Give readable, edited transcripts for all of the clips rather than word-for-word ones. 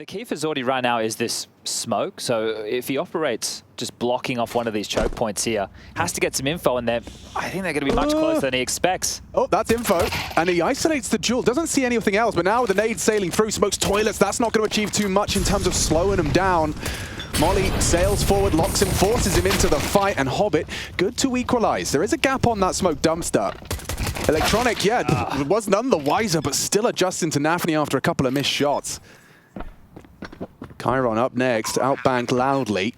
The key for Zordi right now is this smoke. So if he operates just blocking off one of these choke points here, has to get some info, and I think they're going to be much closer than he expects. Oh, that's info. And he isolates the jewel. Doesn't see anything else, but now with the nade sailing through, smokes toilets. That's not going to achieve too much in terms of slowing him down. Molly sails forward, locks him, forces him into the fight, and Hobbit, good to equalize. There is a gap on that smoke dumpster. Electronic, yeah, was none the wiser, but still adjusting to Nafny after a couple of missed shots. Chiron up next, outbanked loudly.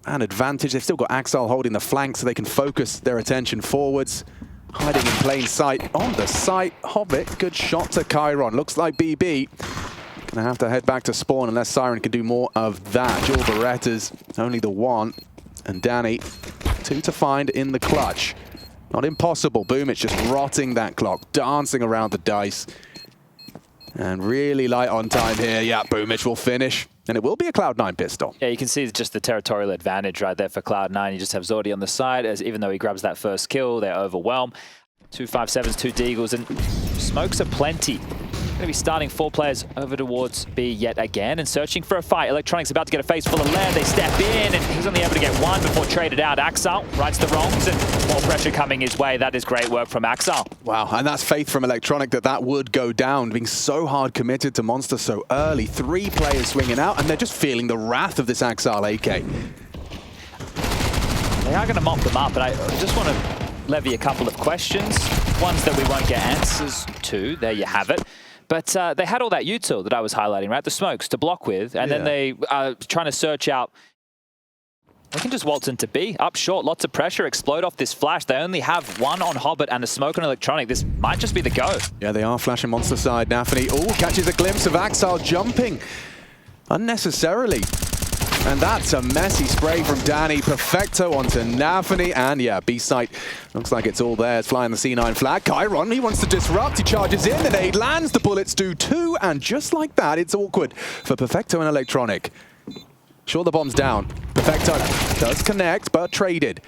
An advantage, they've still got Axel holding the flank so they can focus their attention forwards. Hiding in plain sight on the site. Hobbit, good shot to Chiron. Looks like BB gonna have to head back to spawn unless Siren can do more of that. Dual Berettas, only the one. And Danny, 2 to find in the clutch. Not impossible. Boom, it's just rotting that clock, dancing around the dice. And really light on time here. Yeah, Boomich will finish. And it will be a Cloud9 pistol. Yeah, you can see just the territorial advantage right there for Cloud9. You just have Zordi on the side, as even though he grabs that first kill, they're overwhelmed. 2 5.7s, 2 Deagles, and smokes are plenty. Going to be starting 4 players over towards B yet again and searching for a fight. Electronic's about to get a face full of lead. They step in, and he's only able to get one before traded out. Axel rights the wrongs, and more pressure coming his way. That is great work from Axel. Wow, and that's faith from Electronic that would go down, being so hard committed to Monster so early. 3 players swinging out, and they're just feeling the wrath of this Axel AK. They are going to mop them up, but I just want to levy a couple of questions. Ones that we won't get answers to. There you have it. But they had all that util that I was highlighting, right? The smokes to block with, and then they are trying to search out. They can just waltz into B, up short, lots of pressure, explode off this flash. They only have 1 on Hobbit and a smoke on Electronic. This might just be the go. Yeah, they are flashing Monster side. Nafny, catches a glimpse of Axel jumping unnecessarily. And that's a messy spray from Danny. Perfecto onto Nafny. And yeah, B-site looks like it's all there. It's flying the C9 flag. Chiron, he wants to disrupt. He charges in. The nade lands. The bullets do too. And just like that, it's awkward for Perfecto and Electronic. Sure, the bomb's down. Perfecto does connect, but traded.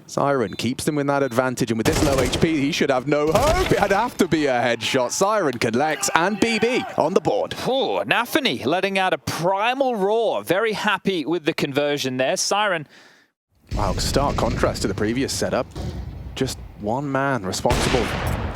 Siren keeps them with that advantage, and with this low HP, he should have no hope. It'd have to be a headshot. Siren collects, and BB on the board. Oh, Nafny letting out a primal roar. Very happy with the conversion there. Siren. Wow, stark contrast to the previous setup. Just one man responsible.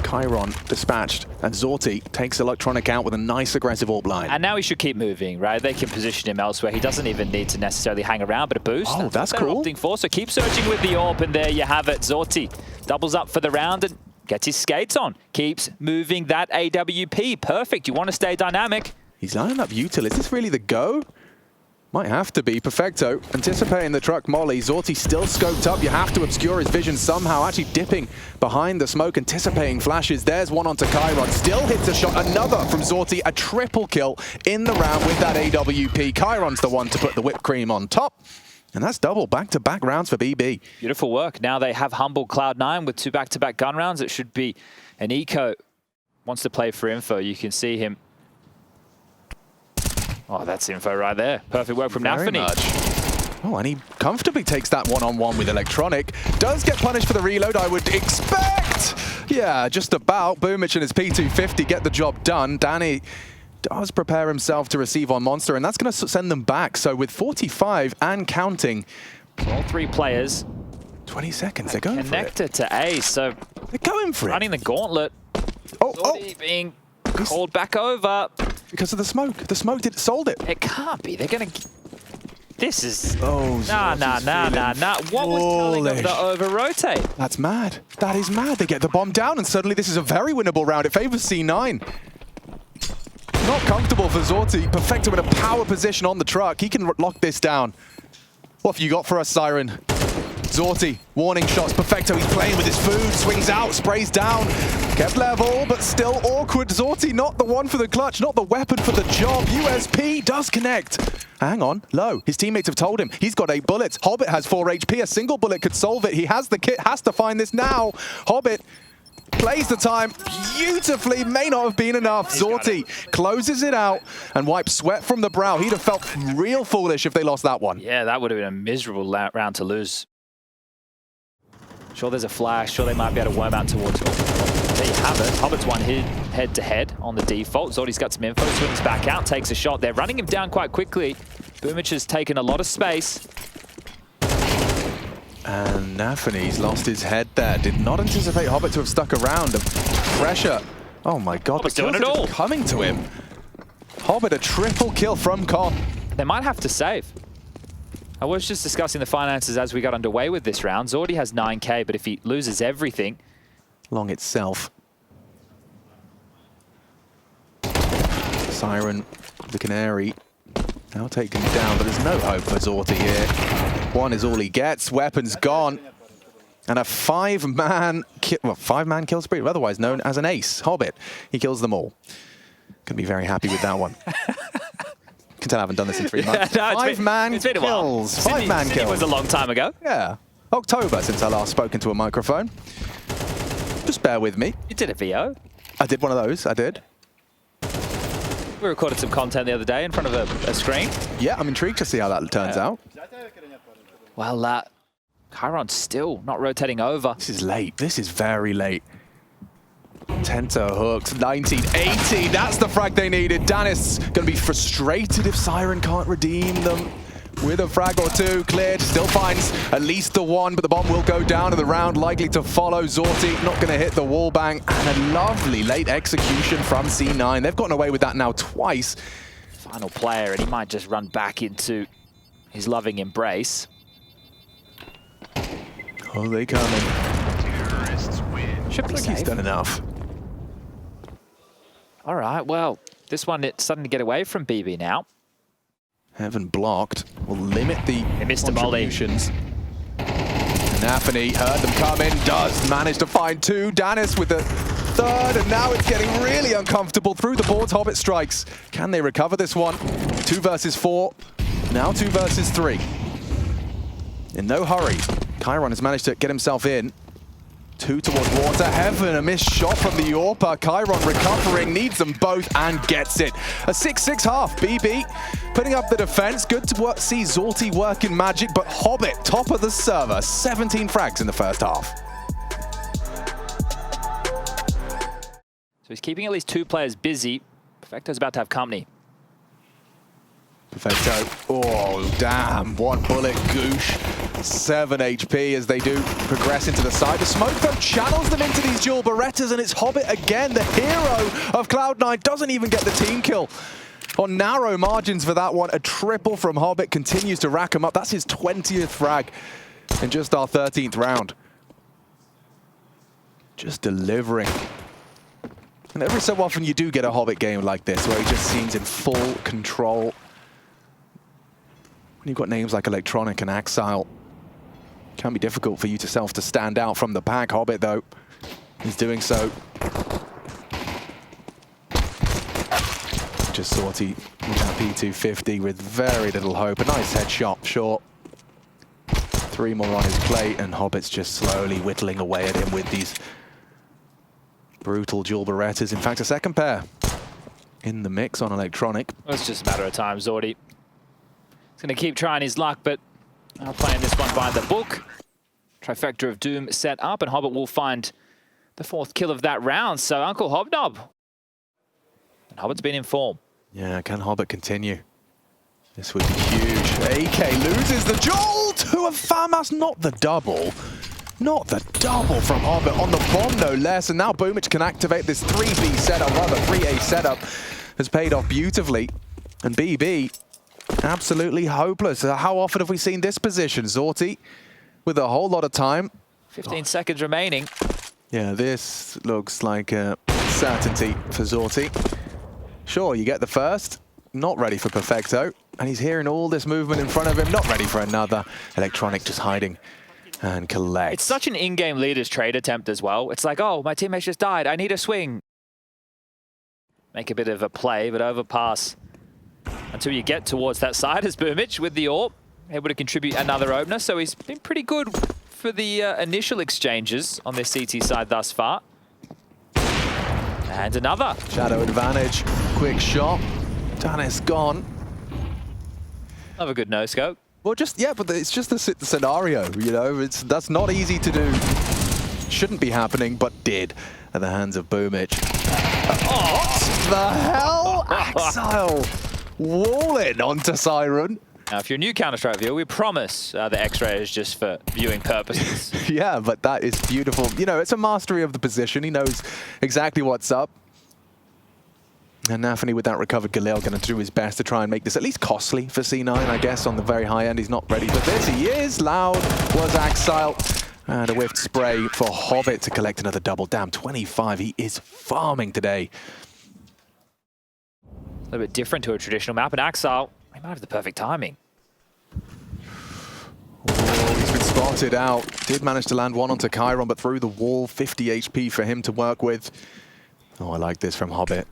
Chiron dispatched, and Zorti takes Electronic out with a nice aggressive AWP line. And now he should keep moving, right? They can position him elsewhere. He doesn't even need to necessarily hang around, but a boost. Oh, that's cool. Opting for. So keep searching with the AWP, and there you have it. Zorti doubles up for the round and gets his skates on. Keeps moving that AWP. Perfect. You want to stay dynamic. He's lining up util. Is this really the go? Might have to be. Perfecto anticipating the truck molly. Zorti still scoped up. You have to obscure his vision somehow. Actually dipping behind the smoke, anticipating flashes. There's one onto Chiron. Still hits a shot. Another from Zorti. A triple kill in the round with that AWP. Chiron's the one to put the whipped cream on top. And that's double back-to-back rounds for BB. Beautiful work. Now they have humbled Cloud9 with 2 back-to-back gun rounds. It should be an eco. Wants to play for info. You can see him. Oh, that's info right there. Perfect work from Nafny. Oh, and he comfortably takes that one-on-one with Electronic. Does get punished for the reload, I would expect. Yeah, just about. Boomich and his P250 get the job done. Danny does prepare himself to receive on Monster, and that's going to send them back. So with 45 and counting. All 3 players. 20 seconds, they're going for it. Connected to A, so they're going for it. Running the gauntlet. Being called back over. Because of the smoke. The smoke sold it. It can't be. They're going to... This is... Oh, nah. What was telling them to over-rotate? That's mad. That is mad. They get the bomb down, and suddenly this is a very winnable round. It favors C9. Not comfortable for Zorti. Perfecto in a power position on the truck. He can lock this down. What have you got for us, Siren? Zorti, warning shots. Perfecto, he's playing with his food. Swings out, sprays down. Kept level, but still awkward. Zorti, not the one for the clutch, not the weapon for the job. USP does connect. Hang on, low. His teammates have told him he's got 8 bullets. Hobbit has 4 HP. A single bullet could solve it. He has the kit, has to find this now. Hobbit plays the time beautifully. May not have been enough. Zorti closes it out and wipes sweat from the brow. He'd have felt real foolish if they lost that one. Yeah, that would have been a miserable round to lose. Sure, there's a flash. Sure, they might be able to worm out towards it. There you have it. Hobbit's one head-to-head on the default. Zordy's got some info, swings back out, takes a shot. They're running him down quite quickly. Boomich has taken a lot of space. And Nafany's lost his head there. Did not anticipate Hobbit to have stuck around. The pressure. Oh my god, Hobbit's doing it all. Coming to him. Hobbit, a triple kill from Con. They might have to save. I was just discussing the finances as we got underway with this round. Zordy has 9k, but if he loses everything... Long itself. Siren, the Canary, now taken down, but there's no hope for Zorty here. One is all he gets, weapons gone. And a five-man kill spree, otherwise known as an ace. Hobbit, he kills them all. Can be very happy with that one. Can tell I haven't done this in 3 months. No, Five-man kills. Five-man kills. It was a long time ago. Yeah. October since I last spoke into a microphone. Just bear with me. You did a VO. I did one of those, I did. We recorded some content the other day in front of a screen. Yeah, I'm intrigued to see how that turns out. Well, Chiron's still not rotating over. This is late. This is very late. Tento hooked, 1980. That's the frag they needed. Danis going to be frustrated if Siren can't redeem them. With a frag or two cleared, still finds at least the one, but the bomb will go down and the round likely to follow. Zorty not going to hit the wall bang, and a lovely late execution from C9. They've gotten away with that now twice. Final player, and he might just run back into his loving embrace. Oh, they coming. Should be safe. He's done enough. All right, well, this one it's starting to get away from BB now. Heaven blocked. Will limit the contributions. Nafany heard them come in, does manage to find two. Danis with the third, and now it's getting really uncomfortable through the boards. Hobbit strikes. Can they recover this one? 2 versus 4. Now 2 versus 3. In no hurry. Chiron has managed to get himself in. 2 towards water. Heaven, a missed shot from the AWPer. Chiron recovering, needs them both and gets it. A 6-6 half. BB putting up the defense. Good to see Zorty working magic, but Hobbit, top of the server. 17 frags in the first half. So he's keeping at least 2 players busy. Perfecto's about to have company. Perfecto. Oh, damn. 1 bullet, goosh. 7 HP as they do progress into the side. The smoke, though, channels them into these dual Berettas, and it's Hobbit again, the hero of Cloud9. Doesn't even get the team kill. On narrow margins for that one, a triple from Hobbit continues to rack him up. That's his 20th frag in just our 13th round. Just delivering. And every so often you do get a Hobbit game like this, where he just seems in full control. When you've got names like Electronic and Axile, it can be difficult for you to stand out from the pack. Hobbit, though, is doing so. Just Zorty with that P250 with very little hope. A nice headshot, short. 3 more on his plate, and Hobbit's just slowly whittling away at him with these brutal dual Berettas. In fact, a second pair in the mix on Electronic. Well, it's just a matter of time. Zordy he's going to keep trying his luck, but playing this one by the book. Trifecta of Doom set up, and Hobbit will find the 4th kill of that round. So Uncle Hobnob. And Hobbit's been in form. Yeah, can Hobbit continue? This would be huge. AK loses the duel to a FAMAS, not the double. Not the double from Hobbit on the bomb, no less. And now Boomich can activate this 3B setup, rather 3A setup. Has paid off beautifully. And BB, absolutely hopeless. How often have we seen this position? Zorty with a whole lot of time. 15 seconds remaining. Yeah, this looks like a certainty for Zorty. Sure, you get the first. Not ready for Perfecto. And he's hearing all this movement in front of him. Not ready for another. Electronic just hiding and collects. It's such an in-game leader's trade attempt as well. It's like, oh, my teammate just died. I need a swing. Make a bit of a play, but overpass until you get towards that side as Boomich with the AWP, able to contribute another opener. So he's been pretty good for the initial exchanges on this CT side thus far. And another. Shadow advantage. Quick shot. Danis gone. Have a good no-scope. Well, just, yeah, but it's just the scenario, you know? That's not easy to do. shouldn't be happening, but did at the hands of Boomich. What the hell? Axile walling onto Siren. Now, if you're a new Counter-Strike viewer, we promise the X-ray is just for viewing purposes. Yeah, but that is beautiful. You know, it's a mastery of the position. He knows exactly what's up. And Nafany, with that recovered Galil, going to do his best to try and make this at least costly for C9, I guess, on the very high end. He's not ready for this. He is. Loud was Axile. And a whiffed spray for Hobbit to collect another double. Damn, 25. He is farming today. A little bit different to a traditional map. And Axile, he might have the perfect timing. Oh, he's been spotted out. Did manage to land one onto Chiron, but through the wall. 50 HP for him to work with. Oh, I like this from Hobbit.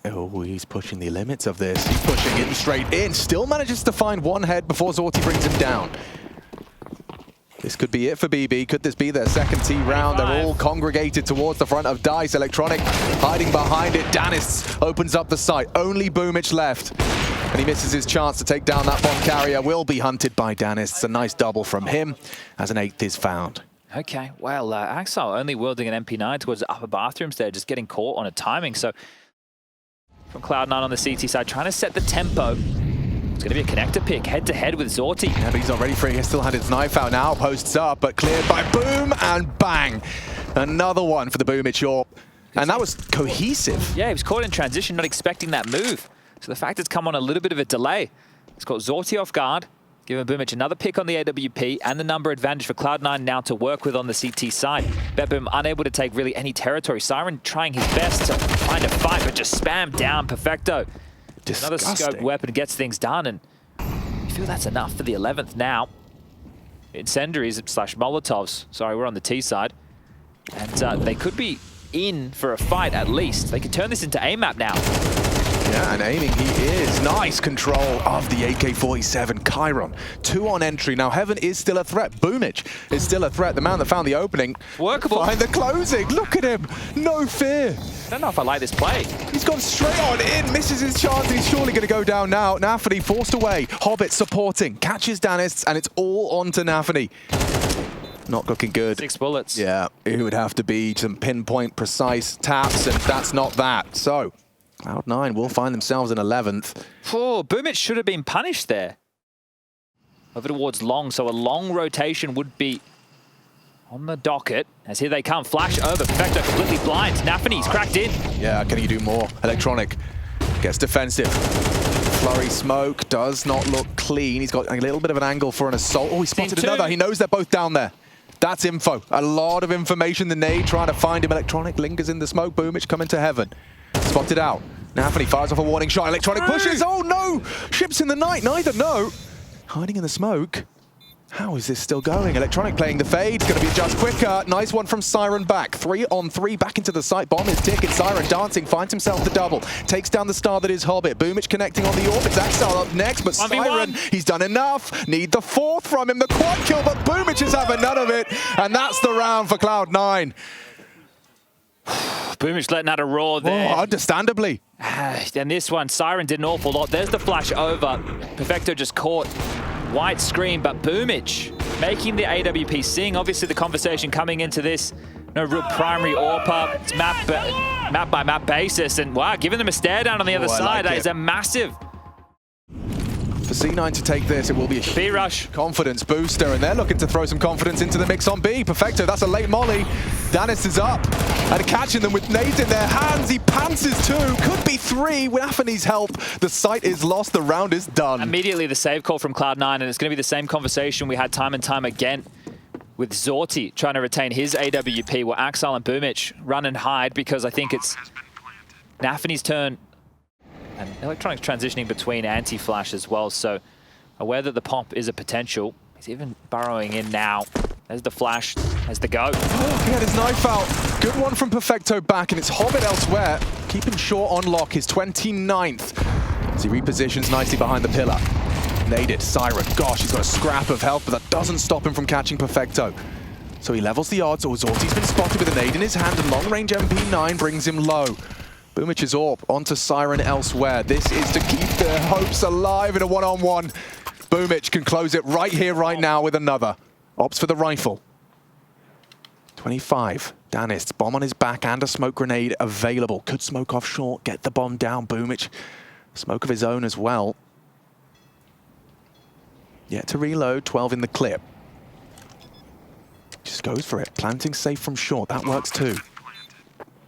Oh, he's pushing the limits of this. He's pushing in straight in. Still manages to find one head before Zorti brings him down. This could be it for BB. Could this be their second T round? They're all congregated towards the front of Dice. Electronic hiding behind it. Danis opens up the site. Only Boomich left. And he misses his chance to take down that bomb carrier. Will be hunted by Danis. It's a nice double from him as an 8th is found. Okay, well, Axile only wielding an MP9 towards the upper bathrooms there, just getting caught on a timing. So from Cloud9 on the CT side, trying to set the tempo. It's going to be a connector pick, head-to-head with Zorti. Yeah, but he's not ready for it. He still had his knife out now. Posts up, but cleared by Boom, and bang. Another one for the Boomich AWP. And that was cohesive. Yeah, he was caught in transition, not expecting that move. So the fact it's come on a little bit of a delay. It's got Zorti off guard, giving Boomich another pick on the AWP and the number advantage for Cloud9 now to work with on the CT side. BetBoom unable to take really any territory. Siren trying his best to find a fight, but just spammed down Perfecto. Disgusting. Another scope weapon gets things done, and you feel that's enough for the 11th now. Incendiaries / Molotovs. Sorry, we're on the T side. And they could be in for a fight at least. They could turn this into a map now. Yeah, and aiming he is. Nice control of the AK-47. Chiron, 2 on entry. Now, Heaven is still a threat. Boomich is still a threat. The man that found the opening. Workable. Find the closing. Look at him. No fear. I don't know if I like this play. He's gone straight on in. Misses his chance. He's surely going to go down now. Nafany forced away. Hobbit supporting. Catches Danis, and it's all on to Nafany. Not looking good. 6 bullets. Yeah, it would have to be some pinpoint precise taps, and that's not that. So Cloud9 will find themselves in 11th. Oh, Boomich should have been punished there. Over towards long, so a long rotation would be on the docket. As here they come, flash over, Perfecto completely blind. Nafany's cracked in. Yeah, can he do more? Electronic gets defensive. Flurry smoke does not look clean. He's got a little bit of an angle for an assault. Oh, he spotted another. He knows they're both down there. That's info. A lot of information. The nade trying to find him. Electronic lingers in the smoke. Boomich coming to Heaven. Spotted out. Nafany fires off a warning shot. Electronic pushes. Oh no! Ships in the night. Neither no. Hiding in the smoke. How is this still going? Electronic playing the fade. Going to be just quicker. Nice one from Siren back. 3 on 3 back into the site. Bomb is ticking. Siren dancing. Finds himself the double. Takes down the star that is Hobbit. Boomich connecting on the AWP. It's Axile up next, but 1v1. Siren, he's done enough. Need the 4th from him. The quad kill, but Boomich is having none of it. And that's the round for Cloud9. Boomich letting out a roar there. Oh, understandably. And this one, Siren did an awful lot. There's the flash over. Perfecto just caught. White screen, but Boomich making the AWP sing. Obviously, the conversation coming into this, no real primary AWP. It's map by map basis. And wow, giving them a stare down on the other side. That is a massive. For C9 to take this, it will be a B rush. Confidence booster, and they're looking to throw some confidence into the mix on B. Perfecto, that's a late molly. Danis is up and catching them with nades in their hands. He pantses 2, could be 3 with Nafany's help. The site is lost, the round is done. Immediately the save call from Cloud9, and it's going to be the same conversation we had time and time again with Zorti trying to retain his AWP, where Axile and Boomich run and hide, because I think it's Nafany's turn. And Electronic's transitioning between anti-flash as well, so aware that the pop is a potential. He's even burrowing in now. There's the flash, there's the go. Oh, he had his knife out. Good one from Perfecto back, and it's Hobbit elsewhere. Keeping short on lock, his 29th. As he repositions nicely behind the pillar. Naded, Siren. Gosh, he's got a scrap of health, but that doesn't stop him from catching Perfecto. So he levels the odds. Oh, Zorti's been spotted with a nade in his hand, and long-range MP9 brings him low. Boomich's AWP onto Siren elsewhere. This is to keep their hopes alive in a one-on-one. Boomich can close it right here, right now with another. Opts for the rifle. 25. Danist, bomb on his back and a smoke grenade available. Could smoke off short, get the bomb down. Boomich, smoke of his own as well. Yet to reload, 12 in the clip. Just goes for it. Planting safe from short, that works too.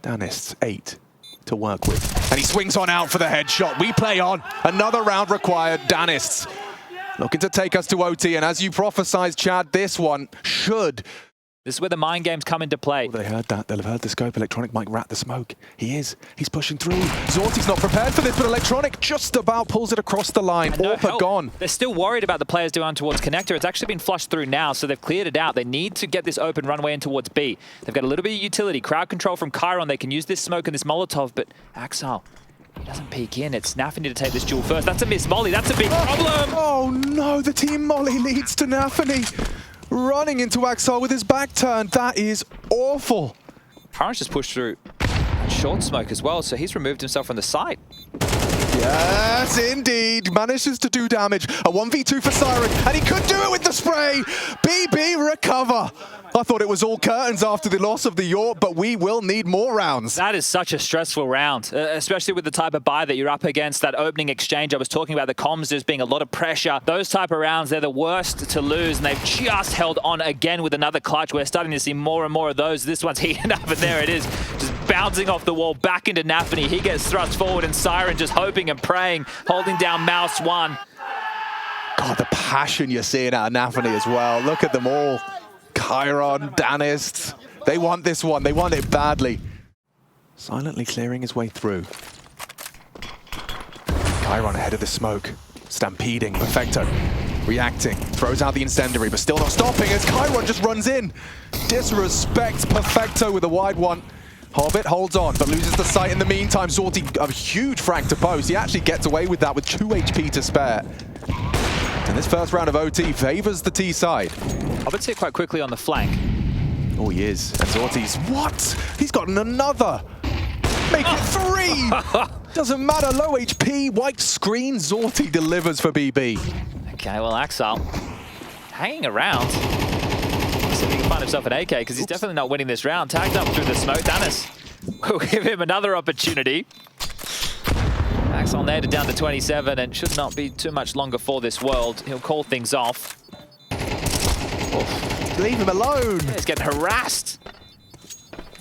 Danist, 8 to work with. And he swings on out for the headshot. We play on. Another round required. Danist looking to take us to OT. And as you prophesized, Chad, this one should. This is where the mind games come into play. Oh, they heard that. They'll have heard the scope. Electronic might rat the smoke. He is. He's pushing through. Zorti's not prepared for this, but Electronic just about pulls it across the line. Orpa gone. They're still worried about the players doing towards connector. It's actually been flushed through now, so they've cleared it out. They need to get this open runway in towards B. They've got a little bit of utility. Crowd control from Chiron. They can use this smoke and this Molotov, but Axel, he doesn't peek in. It's Nafany to take this duel first. That's a miss Molly. That's a big problem. Oh no, the team Molly leads to Nafany. Running into Axel with his back turned. That is awful. Chiron's just pushed through short smoke as well, so he's removed himself from the site. Yes, indeed. Manages to do damage. A 1v2 for Siren, and he could do it with the spray. BB recover. I thought it was all curtains after the loss of the York, but we will need more rounds. That is such a stressful round, especially with the type of buy that you're up against. That opening exchange, I was talking about the comms, there's being a lot of pressure. Those type of rounds, they're the worst to lose, and they've just held on again with another clutch. We're starting to see more and more of those. This one's heating up, and there it is. Just bouncing off the wall back into Nafany. He gets thrust forward, and Siren just hoping and praying, holding down Mouse 1. God, the passion you're seeing out of Nafany as well. Look at them all. Chiron, Danist, they want this one. They want it badly. Silently clearing his way through. Chiron ahead of the smoke. Stampeding. Perfecto reacting. Throws out the incendiary, but still not stopping as Chiron just runs in. Disrespects Perfecto with a wide one. Hobbit holds on, but loses the sight in the meantime. Zorti, a huge frag to post. He actually gets away with that with 2 HP to spare. And this first round of OT favors the T side. Hobbit's hit quite quickly on the flank. Oh, he is. And Zorti's, what? He's gotten another. Make it 3. Doesn't matter, low HP, white screen. Zorti delivers for BB. Okay, well, Axel hanging around. See if he can find himself an AK, because he's definitely not winning this round. Tagged up through the smoke. Danis will give him another opportunity. Axel nailed down to 27 and should not be too much longer for this world. He'll call things off. Oof. Leave him alone. Yeah, he's getting harassed.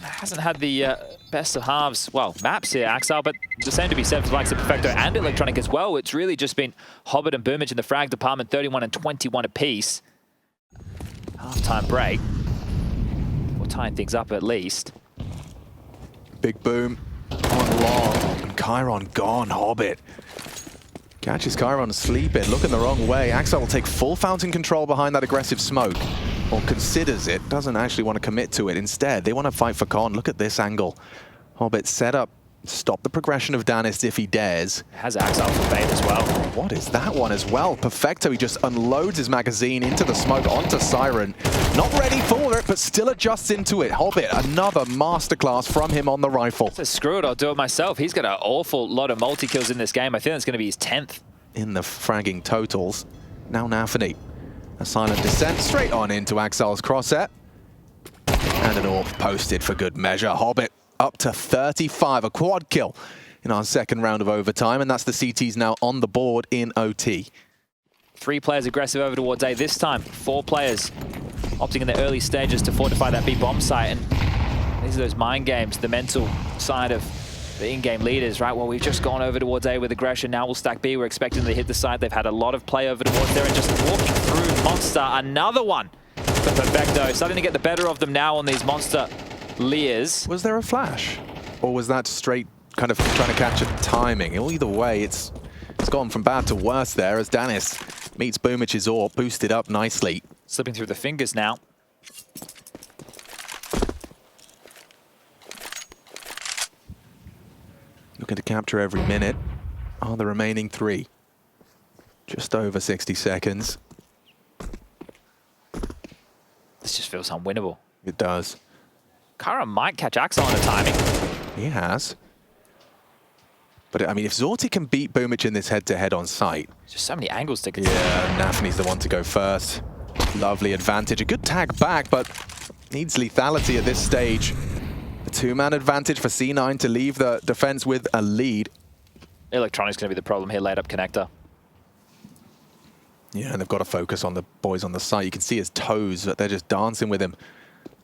Hasn't had the best of halves, well, maps here, Axel, but the same to be said for the likes of Perfecto and Electronic as well. It's really just been Hobbit and Boomich in the frag department, 31 and 21 apiece. Half-time break. We're tying things up at least. Big Boom on long. And Chiron gone. Hobbit catches Chiron sleeping, looking the wrong way. Axel will take full fountain control behind that aggressive smoke, or considers it, doesn't actually want to commit to it. Instead, they want to fight for con. Look at this angle. Hobbit set up, stop the progression of Danist if he dares. Has Axel for bait as well. What is that one as well? Perfecto, he just unloads his magazine into the smoke, onto Siren. Not ready for it, but still adjusts into it. Hobbit, another masterclass from him on the rifle. So screw it, I'll do it myself. He's got an awful lot of multi-kills in this game. I think that's going to be his 10th. In the fragging totals. Now Nafany. A silent descent straight on into Axel's crosshair. And an AWP posted for good measure. Hobbit up to 35, a quad kill in our second round of overtime, and that's the CTs now on the board in OT. 3 players aggressive over towards A this time. 4 players opting in the early stages to fortify that B bomb site, and these are those mind games, the mental side of the in-game leaders, right? Well, we've just gone over towards A with aggression. Now we'll stack B. We're expecting them to hit the side. They've had a lot of play over towards there and just walking through Monster. Another one for Perfecto. Starting to get the better of them now on these Monster Lears. Was there a flash? Or was that straight kind of trying to catch a timing? Well, either way, it's gone from bad to worse there as Danis meets Boomich's AWP, boosted up nicely. Slipping through the fingers now. Looking to capture every minute. Are the remaining 3. Just over 60 seconds. This just feels unwinnable. It does. Chiron might catch Axel on the timing. He has. But I mean, if Zorti can beat Boomich in this head-to-head on site. Just so many angles to consider. Yeah, Nafany's the one to go first. Lovely advantage. A good tag back, but Needs lethality at this stage. A two-man advantage for C9 to leave the defense with a lead. Electronic's going to be the problem here, laid up connector. Yeah, and they've got to focus on the boys on the site. You can see his toes, but they're just dancing with him.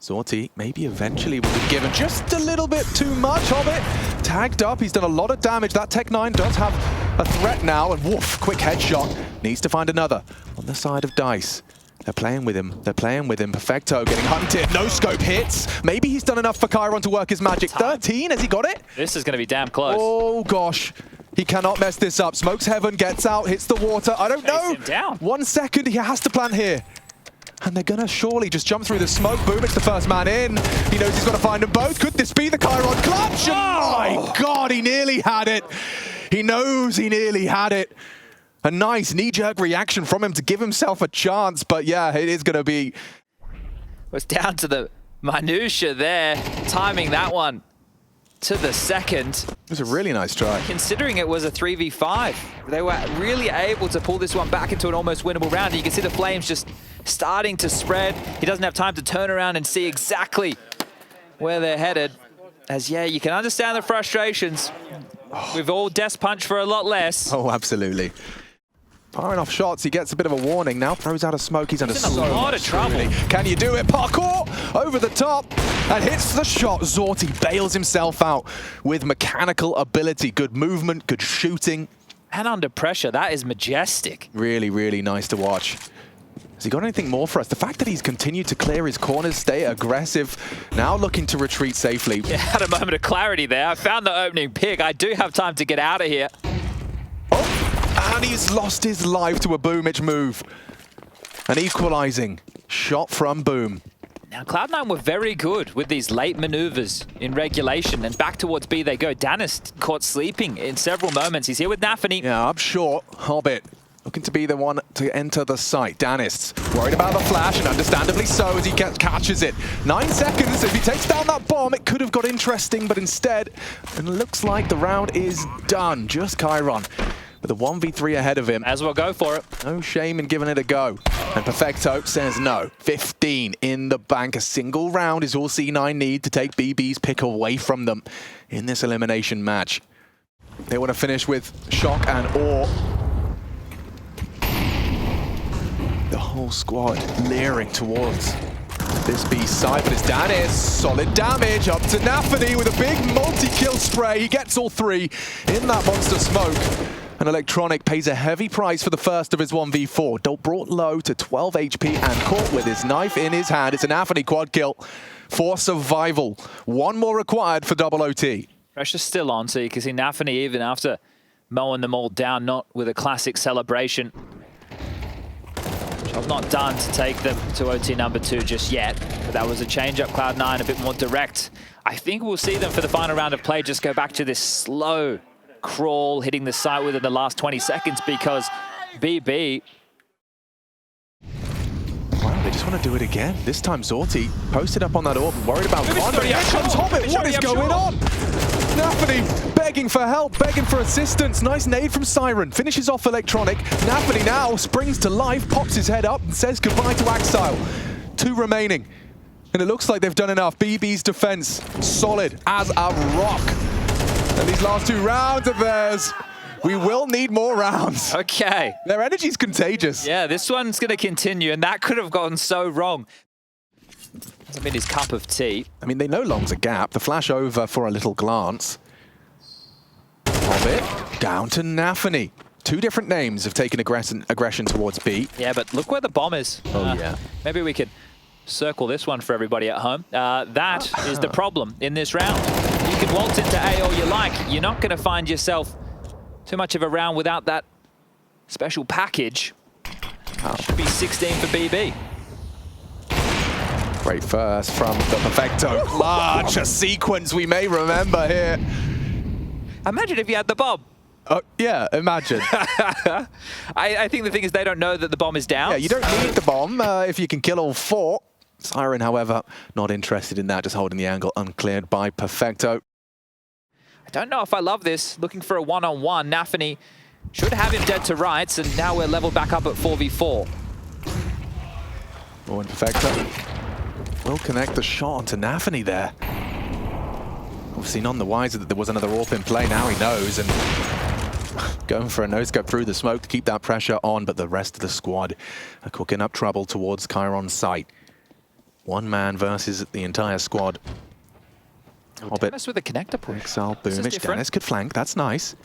Zorti maybe eventually will be given just a little bit too much of it. Tagged up, he's done a lot of damage. That Tech9 does have a threat now, and woof, quick headshot. Needs to find another on the side of Dice. They're playing with him. They're playing with him. Perfecto getting hunted. No scope hits. Maybe he's done enough for Chiron to work his magic. 13, has he got it? This is going to be damn close. Oh, gosh. He cannot mess this up. Smokes heaven, gets out, hits the water. I don't know. Him down. 1 second, he has to plant here. And they're going to surely just jump through the smoke. Boom, it's the first man in. He knows he's got to find them both. Could this be the Chiron clutch? Oh my God, he nearly had it. He knows he nearly had it. A nice knee-jerk reaction from him to give himself a chance. But yeah, it is going to be... It's down to the minutia there, timing that one to the second. It was a really nice try. Considering it was a 3v5, they were really able to pull this one back into an almost winnable round. And you can see the flames just starting to spread. He doesn't have time to turn around and see exactly where they're headed. As yeah, you can understand the frustrations. We've all desk punched for a lot less. Oh, absolutely. Firing off shots, he gets a bit of a warning. Now throws out a smoke, he's under so lot of trouble. Can you do it? Parkour over the top and hits the shot. Zorti bails himself out with mechanical ability. Good movement, good shooting. And under pressure, that is majestic. Really, really nice to watch. Has he got anything more for us? The fact that he's continued to clear his corners, stay aggressive, now looking to retreat safely. Yeah, had a moment of clarity there. I found the opening pick. I do have time to get out of here. And he's lost his life to a Boomich move. An equalizing shot from Boom. Now, Cloud9 were very good with these late maneuvers in regulation, and back towards B they go. Danis caught sleeping in several moments. He's here with Nafany. Yeah, up short. Hobbit looking to be the one to enter the site. Danis worried about the flash, and understandably so as he catches it. 9 seconds. If he takes down that bomb, it could have got interesting, but instead, it looks like the round is done. Just Chiron with a 1v3 ahead of him. As well go for it. No shame in giving it a go. And Perfecto says no. 15 in the bank. A single round is all C9 need to take BB's pick away from them in this elimination match. They want to finish with shock and awe. The whole squad leering towards this B side, but it's Danis. Solid damage up to Nafany with a big multi-kill spray. He gets all three in that monster smoke. And Electronic pays a heavy price for the first of his 1v4. Brought low to 12 HP and caught with his knife in his hand. It's an Nafany quad kill for survival. One more required for double OT. Pressure's still on, so you can see Nafany even after mowing them all down, not with a classic celebration. Job not done to take them to OT number 2 just yet. But that was a change-up. Cloud9 a bit more direct. I think we'll see them for the final round of play just go back to this slow crawl, hitting the site within the last 20 seconds because BB... Wow, they just want to do it again. This time Zorti posted up on that orb, worried about one, but here comes Hobbit. What is going on? Nafany begging for help, begging for assistance. Nice nade from Siren. Finishes off Electronic. Nafany now springs to life, pops his head up and says goodbye to Axile. 2 remaining. And it looks like they've done enough. BB's defense solid as a rock. And these last 2 rounds of theirs, we will need more rounds. Okay. Their energy's contagious. Yeah, this one's going to continue, and that could have gone so wrong. Hasn't been his cup of tea. I mean, they know Long's a gap. The flash over for a little glance. Hobbit down to Nafany. 2 different names have taken aggression towards B. Yeah, but look where the bomb is. Oh, yeah. Maybe we could circle this one for everybody at home. That is the problem in this round. You can waltz into A all you like. You're not going to find yourself too much of a round without that special package. Should be 16 for BB. Great first from the Perfecto. Clutch, a sequence we may remember here. Imagine if you had the bomb. Yeah, imagine. I think the thing is they don't know that the bomb is down. Yeah, you don't need the bomb if you can kill all 4. Siren, however, not interested in that, just holding the angle uncleared by Perfecto. I don't know if I love this. Looking for a one-on-one. Nafany should have him dead to rights, and now we're leveled back up at 4v4. Oh, and Perfecto will connect the shot onto Nafany there. Obviously none the wiser that there was another AWP in play. Now he knows, and going for a no-scope through the smoke to keep that pressure on, but the rest of the squad are cooking up trouble towards Chiron's site. One man versus the entire squad. Hobbit. Dennis with a connector push. Exile, Boomich, Dennis could flank, that's nice.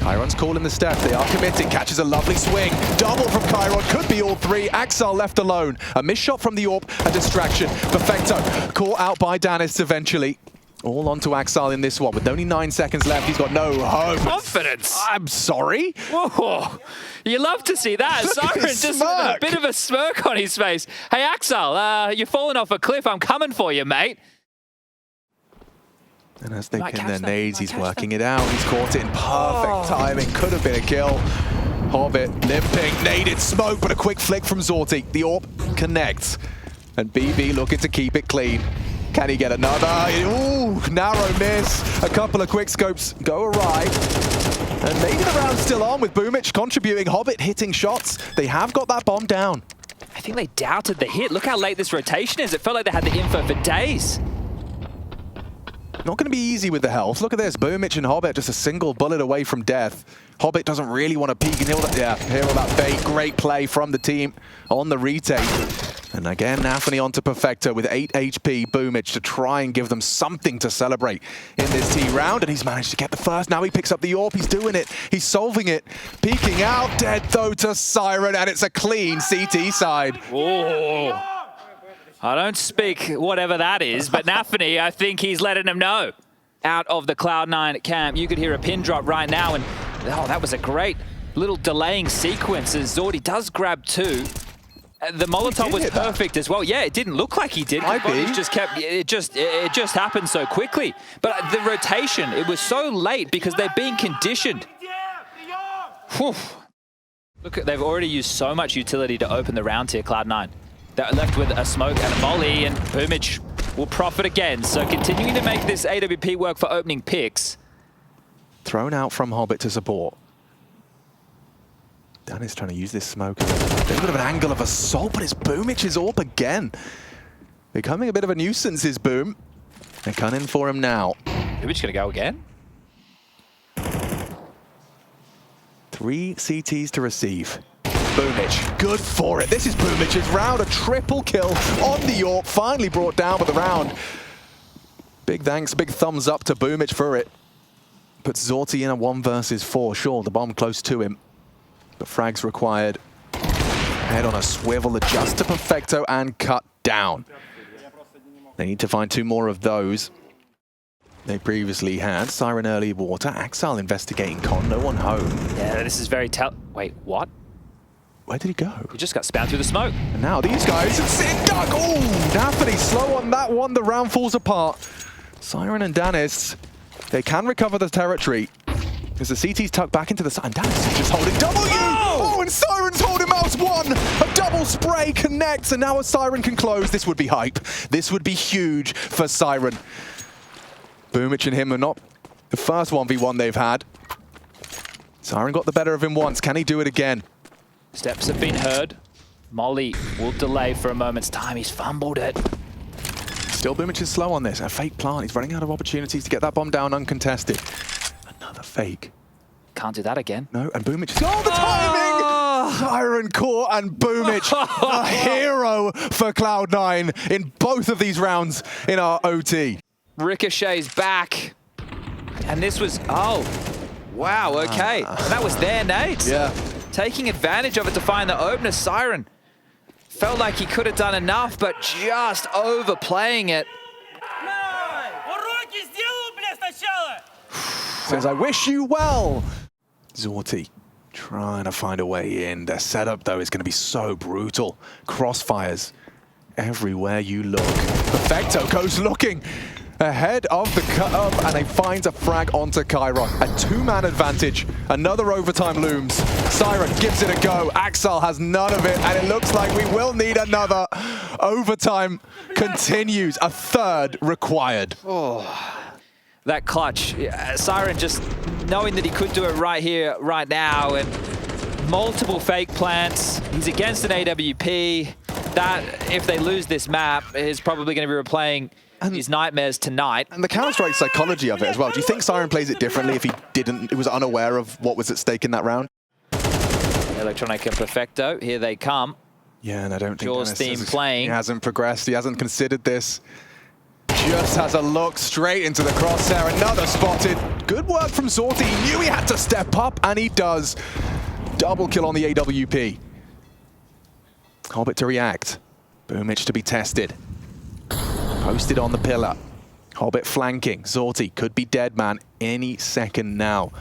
Chiron's calling the step, they are committing, catches a lovely swing. Double from Chiron, could be all three. Axel left alone. A missed shot from the AWP, a distraction. Perfecto, caught out by Dennis eventually. All onto Axel in this one. With only 9 seconds left, he's got no hope. Confidence. I'm sorry? Whoa. You love to see that. Siren just with a bit of a smirk on his face. Hey, Axel, you're falling off a cliff. I'm coming for you, mate. And as they pin their nades, he's working it out. He's caught it in perfect timing. Could have been a kill. Hobbit limping, naded smoke, but a quick flick from Zorti. The AWP connects. And BB looking to keep it clean. Can he get another? Ooh, narrow miss. A couple of quick scopes go awry. And maybe the round's still on with Boomich contributing. Hobbit hitting shots. They have got that bomb down. I think they doubted the hit. Look how late this rotation is. It felt like they had the info for days. Not going to be easy with the health. Look at this. Boomich and Hobbit just a single bullet away from death. Hobbit doesn't really want to peek and heal that bait. Great play from the team on the retake. And again, Nafany onto Perfecto with 8 HP. Boomich to try and give them something to celebrate in this T round. And he's managed to get the first. Now he picks up the AWP. He's doing it. He's solving it. Peeking out. Dead though to Siren. And it's a clean CT side. Whoa. I don't speak whatever that is, but Nafany, I think he's letting him know. Out of the Cloud9 camp, you could hear a pin drop right now, and oh, that was a great little delaying sequence as Zordi does grab two. The Molotov was perfect as well. Yeah, it didn't look like he did. It just kept. It just happened so quickly. But the rotation, it was so late because they're being conditioned. Whew. Look, they've already used so much utility to open the round here, Cloud9. They're left with a smoke and a molly, and Boomich will profit again. So continuing to make this AWP work for opening picks. Thrown out from Hobbit to support. Dan is trying to use this smoke. A bit of an angle of assault, but it's Boomich's AWP again. Becoming a bit of a nuisance is Boom. They're coming for him now. Boomich gonna go again? 3 CTs to receive. Boomich, good for it. This is Boomich's round, a triple kill on the AWP, finally brought down with the round. Big thanks, big thumbs up to Boomich for it. Puts Zorti in a 1 versus 4. Sure, the bomb close to him, but frags required. Head on a swivel, adjust to Perfecto and cut down. They need to find 2 more of those. They previously had Siren early water, Axel investigating con, no one home. Yeah, this is very Wait, what? Where did he go? He just got spammed through the smoke. And now these guys, sick duck! Oh, Nafany slow on that one, the round falls apart. Siren and Danis, they can recover the territory. As the CT's tucked back into the side, and Danis is just holding W! Oh, and Siren's holding mouse 1! A double spray connects, and now a Siren can close. This would be hype. This would be huge for Siren. Boomich and him are not the first 1v1 they've had. Siren got the better of him once. Can he do it again? Steps have been heard. Molly will delay for a moment's time. He's fumbled it. Still Boomich is slow on this. A fake plant. He's running out of opportunities to get that bomb down uncontested. Another fake. Can't do that again. No, and Boomich. Oh, the timing! Siren caught and Boomich, a hero for Cloud9 in both of these rounds in our OT. Ricochet's back. And this was, oh, wow, okay. That was their nades. Yeah. Taking advantage of it to find the opener. Siren felt like he could have done enough, but just overplaying it. Says, I wish you well. Zorti trying to find a way in. Their setup, though, is going to be so brutal. Crossfires everywhere you look. Perfecto goes looking ahead of the cut-up, and they find a frag onto Chiron. A 2-man advantage. Another overtime looms. Siren gives it a go. Axel has none of it, and it looks like we will need another. Overtime continues. A 3rd required. Oh, that clutch. Siren just knowing that he could do it right here, right now, and multiple fake plants. He's against an AWP. that, if they lose this map, is probably going to be replaying his nightmares tonight. And the Counter-Strike psychology of it as well. Do you think Siren plays it differently if he was unaware of what was at stake in that round? Electronic and Perfecto, here they come. Yeah, and I don't think Jaws theme playing. He hasn't progressed. He hasn't considered this. Just has a look straight into the crosshair. Another spotted. Good work from Zorti. He knew he had to step up, and he does. Double kill on the AWP. Hobbit to react. Boomich to be tested. Posted on the pillar. Hobbit flanking. Zorti could be dead man any second now.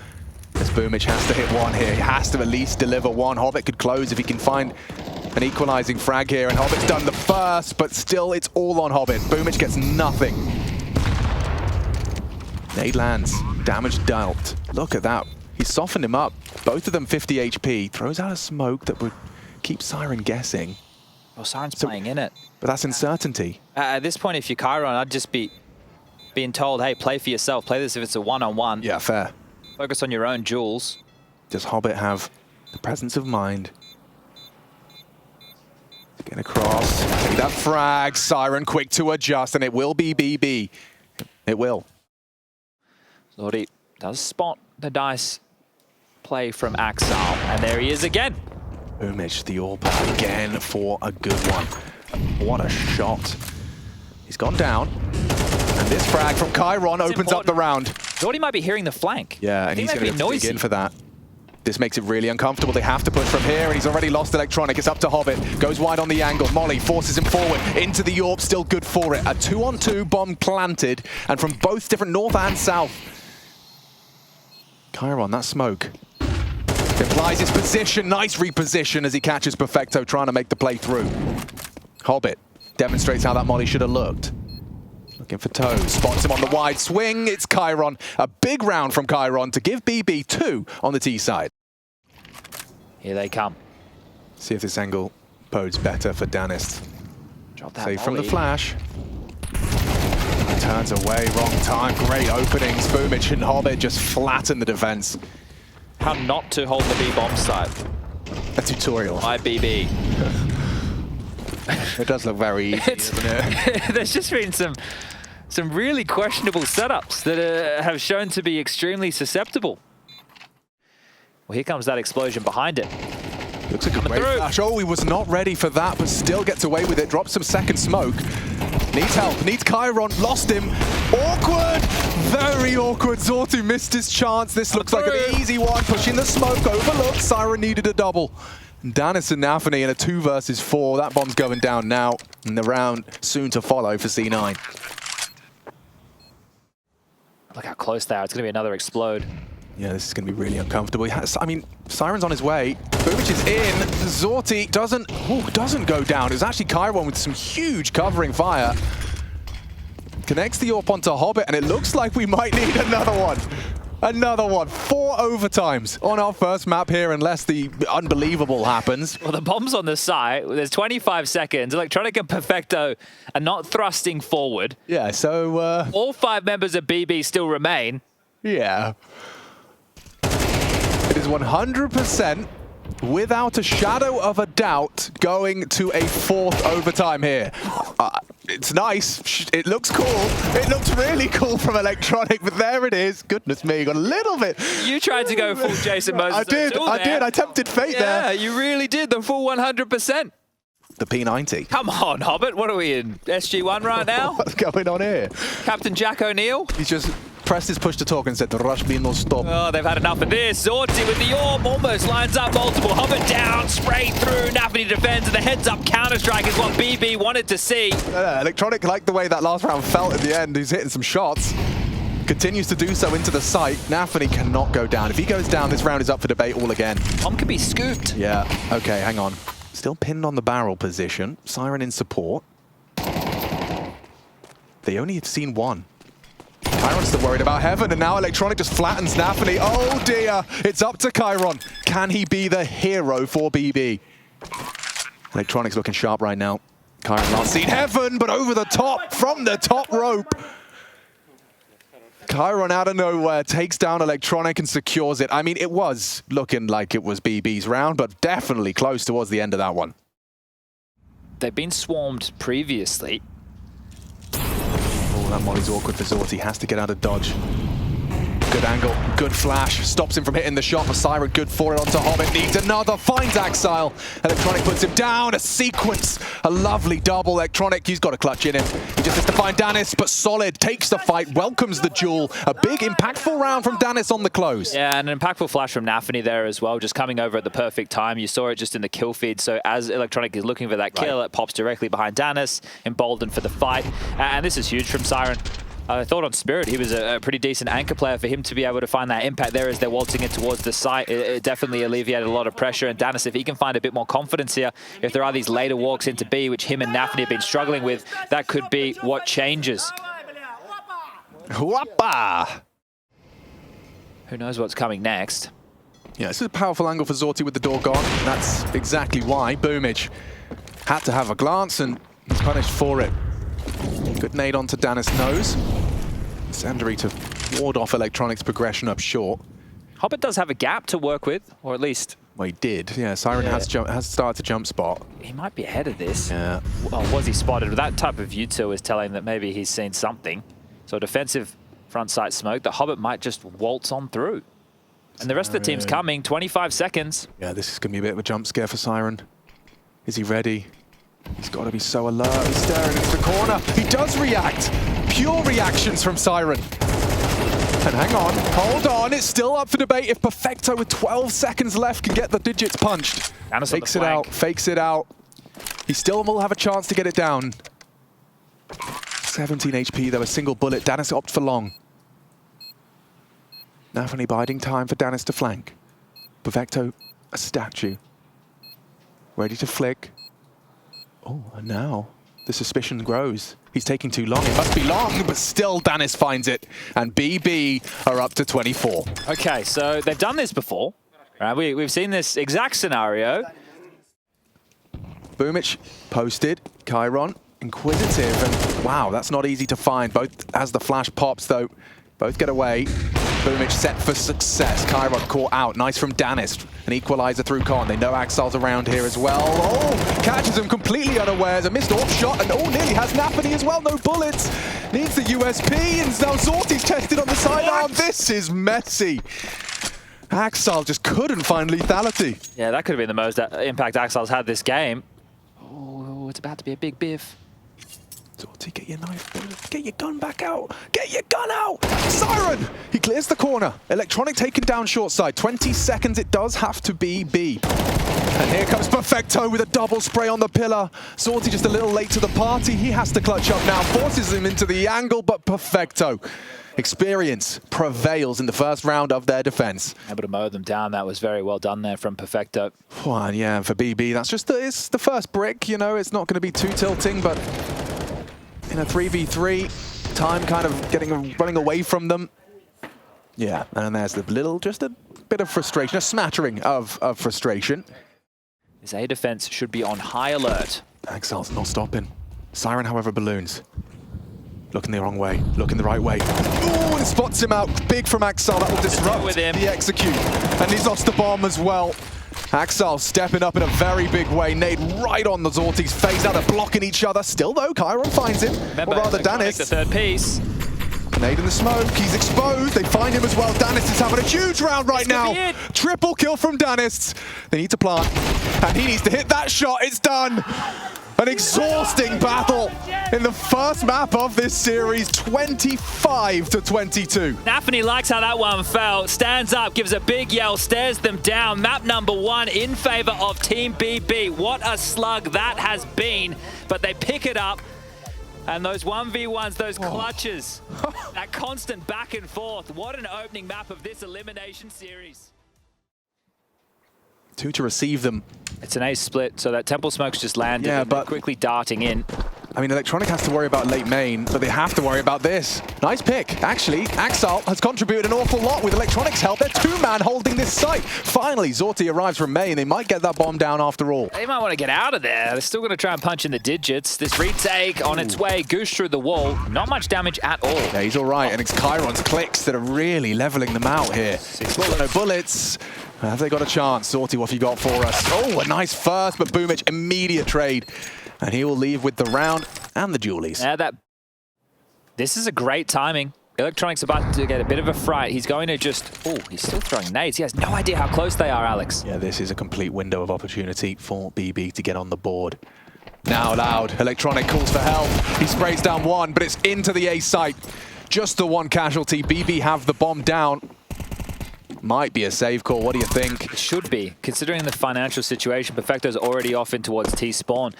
As Boomich has to hit one here. He has to at least deliver one. Hobbit could close if he can find an equalizing frag here, and Hobbit's done the first, but still it's all on Hobbit. Boomich gets nothing. Nade lands. Damage dealt. Look at that. He softened him up. Both of them 50 HP. Throws out a smoke that would keep Siren guessing. Well, Siren's playing in it. But that's uncertainty. At this point, if you're Chiron, I'd just be being told, hey, play for yourself. Play this if it's a one-on-one. Yeah, fair. Focus on your own jewels. Does Hobbit have the presence of mind? Get across. Take that frag. Siren quick to adjust, and it will be BB. It will. Zorti does spot the dice play from Axel, and there he is again. Boomich, the AWP again for a good one. What a shot. He's gone down. And this frag from Chiron opens up the round. Zorti might be hearing the flank. Yeah, and he's going to have to dig in for that. This makes it really uncomfortable. They have to push from here, and he's already lost Electronic. It's up to Hobbit. Goes wide on the angle. Molly forces him forward into the AWP. Still good for it. A 2-on-2 bomb planted, and from both different north and south. Chiron, that smoke. Implies his position. Nice reposition as he catches Perfecto, trying to make the play through. Hobbit demonstrates how that Molly should have looked. Looking for Toes. Spots him on the wide swing. It's Chiron. A big round from Chiron to give BB 2 on the T side. Here they come. See if this angle bodes better for Danist. Drop that Save from the Molly. flash. Turns away, wrong time. Great openings. Boomich and Hobbit just flatten the defense. How not to hold the B-bomb side. A tutorial. By BB. It does look very easy, doesn't it? There's just been some really questionable setups that have shown to be extremely susceptible. Well, here comes that explosion behind it. Looks like a great flash. Oh, he was not ready for that, but still gets away with it. Drops some second smoke. Needs help. Needs Chiron. Lost him. Awkward. Very awkward. Zortu missed his chance. This looks like an easy one. Pushing the smoke. Overlooked. Siren needed a double. Danis and Nafany in a 2 versus 4. That bomb's going down now. And the round soon to follow for C9. Look how close they are. It's going to be another explode. Yeah, this is going to be really uncomfortable. I mean, Siren's on his way. Boomich is in. Zorti doesn't go down. It was actually Chiron with some huge covering fire. Connects the AWP onto Hobbit, and it looks like we might need another one. Another one. 4 overtimes on our first map here, unless the unbelievable happens. Well, the bomb's on the side. There's 25 seconds. Electronic and Perfecto are not thrusting forward. Yeah, so... all 5 members of BB still remain. Yeah. It is 100%, without a shadow of a doubt, going to a 4th overtime here. It's nice. It looks cool. It looks really cool from Electronic, but there it is. Goodness me, got a little bit. You tried to go full Jason Moses. I did. I tempted fate there. Yeah, you really did. The full 100%. The P90. Come on, Hobbit. What are we in? SG1 right now? What's going on here? Captain Jack O'Neill? He's just pressed his push to talk and said, the rush me no stop. Oh, they've had enough of this. Zorti with the AWP almost lines up multiple. Hobbit down, sprayed through. Nafany defends, and the heads-up Counter-Strike is what BB wanted to see. Electronic liked the way that last round felt at the end. He's hitting some shots. Continues to do so into the site. Nafany cannot go down. If he goes down, this round is up for debate all again. Bomb can be scooped. Yeah, okay, hang on. Still pinned on the barrel position. Siren in support. They only have seen one. Chiron's still worried about Heaven, and now Electronic just flattens Nafany. Oh dear, it's up to Chiron. Can he be the hero for BB? Electronic's looking sharp right now. Chiron not seen Heaven, but over the top, from the top rope. Chiron out of nowhere takes down Electronic and secures it. I mean, it was looking like it was BB's round, but definitely close towards the end of that one. they've been swarmed previously. Oh, that molly's awkward for Zorti. Has to get out of dodge. Good angle, good flash. Stops him from hitting the shot, but Siren good for it onto Hobbit. Needs another, finds Axile. Electronic puts him down, a sequence. A lovely double. Electronic, he's got a clutch in him. He just has to find Danis, but solid. Takes the fight, welcomes the duel. A big, impactful round from Danis on the close. Yeah, and an impactful flash from Nafany there as well, just coming over at the perfect time. You saw it just in the kill feed, so as Electronic is looking for that kill, it pops directly behind Danis, emboldened for the fight. And this is huge from Siren. I thought on Spirit he was a pretty decent anchor player. For him to be able to find that impact there as they're waltzing it towards the site, it definitely alleviated a lot of pressure. And Danis, if he can find a bit more confidence here, if there are these later walks into B, which him and Nafany have been struggling with, that could be what changes. Whoppa! Who knows what's coming next? Yeah, this is a powerful angle for Zorti with the door gone. That's exactly why Boomage had to have a glance and he's punished for it. Good nade onto Danis' nose. Sandry to ward off Electronic's progression up short. Hobbit does have a gap to work with, or at least... Well, he did. Yeah, Siren has started to jump spot. He might be ahead of this. Yeah. Well, was he spotted? That type of view is telling that maybe he's seen something. So defensive front sight smoke, the Hobbit might just waltz on through. And the rest of the team's coming, 25 seconds. Yeah, this is going to be a bit of a jump scare for Siren. Is he ready? He's got to be so alert. He's staring into the corner. He does react. Pure reactions from Siren. And hang on, hold on. It's still up for debate if Perfecto with 12 seconds left can get the digits punched. Fakes it out, fakes it out. He still will have a chance to get it down. 17 HP though, a single bullet. Danis opts for long. Nafany biding time for Danis to flank. Perfecto, a statue. Ready to flick. Oh, and now the suspicion grows. He's taking too long. It must be long, but still Danis finds it. And BB are up to 24. Okay, so they've done this before. Right? We've seen this exact scenario. Boomich posted. Chiron, inquisitive. And wow, that's not easy to find. Both as the flash pops, though. Both get away. Boomich set for success. Chiron caught out. Nice from Danis. An equalizer through Con. They know Axile's around here as well. Oh, catches him completely unawares. A missed off shot, and oh, nearly has Nafany as well. No bullets. Needs the USP, and now Zorti's tested on the sidearm. This is messy. Axile just couldn't find lethality. Yeah, that could have been the most impact Axile's had this game. Oh, it's about to be a big biff. Zorti, get your knife, get your gun back out, get your gun out! Siren! He clears the corner. Electronic taken down short side. 20 seconds, it does have to be B. And here comes Perfecto with a double spray on the pillar. Zorti just a little late to the party. He has to clutch up now, forces him into the angle, but Perfecto. Experience prevails in the first round of their defense. Able to mow them down. That was very well done there from Perfecto. Well, yeah, for BB, that's just it's the first brick, you know, it's not going to be too tilting, but in a 3v3, time kind of running away from them. Yeah, and there's just a bit of frustration, a smattering of frustration. His A defense should be on high alert. Axile's not stopping. Siren, however, balloons. Looking the wrong way, looking the right way. Ooh, and spots him out. Big from Axile, that will disrupt the execute. And he's lost the bomb as well. Axile stepping up in a very big way. Nade right on the Zorti's face. Now they're blocking each other. Still though, Chiron finds him. Remember, or rather Danis. The third piece. Nade in the smoke. He's exposed. They find him as well. Danis is having a huge round right now. Triple kill from Danis. They need to plant. And he needs to hit that shot. It's done. An exhausting battle in the first map of this series, 25-22. Nafany likes how that one fell. Stands up, gives a big yell, stares them down. Map number 1 in favor of Team BB. What a slug that has been. But they pick it up. And those 1v1s, those clutches, that constant back and forth. What an opening map of this elimination series. 2 to receive them. It's an ace split, so that Temple Smoke's just landed, yeah, but quickly darting in. I mean, Electronic has to worry about late main, but they have to worry about this. Nice pick. Actually, Axile has contributed an awful lot with Electronic's help. They're 2-man holding this site. Finally, Zorti arrives from main. They might get that bomb down after all. They might want to get out of there. They're still going to try and punch in the digits. This retake on its way, goose through the wall. Not much damage at all. Yeah, he's all right, and it's Chiron's clicks that are really leveling them out here. No bullets. Have they got a chance? Zorti, what have you got for us? Oh, a nice first, but Boomich, immediate trade. And he will leave with the round and the dualies. Yeah, this is a great timing. Electronic's about to get a bit of a fright. He's going to just... Oh, he's still throwing nades. He has no idea how close they are, Alex. Yeah, this is a complete window of opportunity for BB to get on the board. Now Loud, Electronic calls for help. He sprays down one, but it's into the A site. Just the one casualty. BB have the bomb down. Might be a save call. What do you think? It should be, considering the financial situation. Perfecto's already off in towards T-spawn.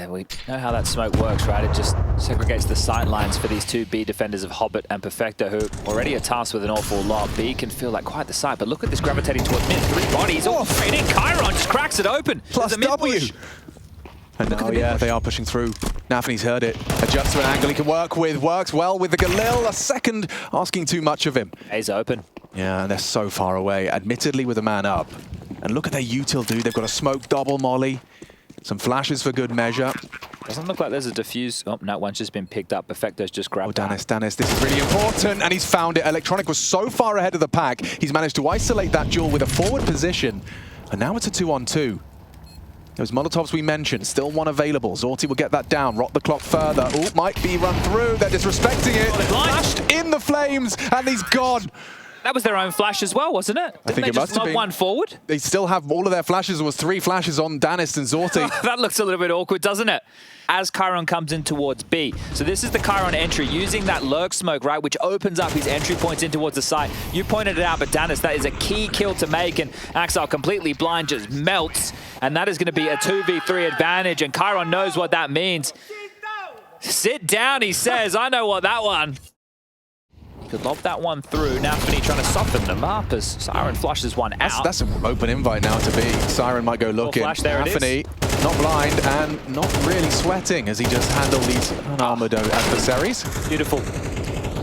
We know how that smoke works, right? It just segregates the sight lines for these two B defenders of Hobbit and Perfecto, who already are tasked with an awful lot. B can feel like quite the sight, but look at this gravitating towards mid. 3 bodies, all straight in. Chiron just cracks it open. Plus W. And now, yeah, they are pushing through. Nafany's heard it. Adjusts to an angle he can work with. Works well with the Galil. A second asking too much of him. A's open. Yeah, and they're so far away, admittedly with a man up. And look at their util, dude. They've got a smoke double molly. Some flashes for good measure. Doesn't look like there's a diffuse. Oh, no, one's just been picked up. Perfecto's just grabbed Danis, this is really important, and he's found it. Electronic was so far ahead of the pack. He's managed to isolate that duel with a forward position. And now it's a 2-on-2. Those Molotovs we mentioned, still one available. Zorti will get that down, rock the clock further. Oh, might be run through. They're disrespecting it. Flashed in the flames, and he's gone. That was their own flash as well, wasn't it? I think it must have been. One forward? They still have all of their flashes. There was 3 flashes on Danis and Zorti. That looks a little bit awkward, doesn't it? As Chiron comes in towards B. So this is the Chiron entry, using that lurk smoke, right, which opens up his entry points in towards the site. You pointed it out, but Danis, that is a key kill to make, and Axel completely blind just melts, and that is going to be a 2v3 advantage, and Chiron knows what that means. Sit down, he says. I know what that one. Could lob that one through. Nafany trying to soften them up as Siren flushes one out. That's an open invite now to be. Siren might go looking. Flash, there Nafany, not blind and not really sweating as he just handled these unarmored adversaries. Beautiful.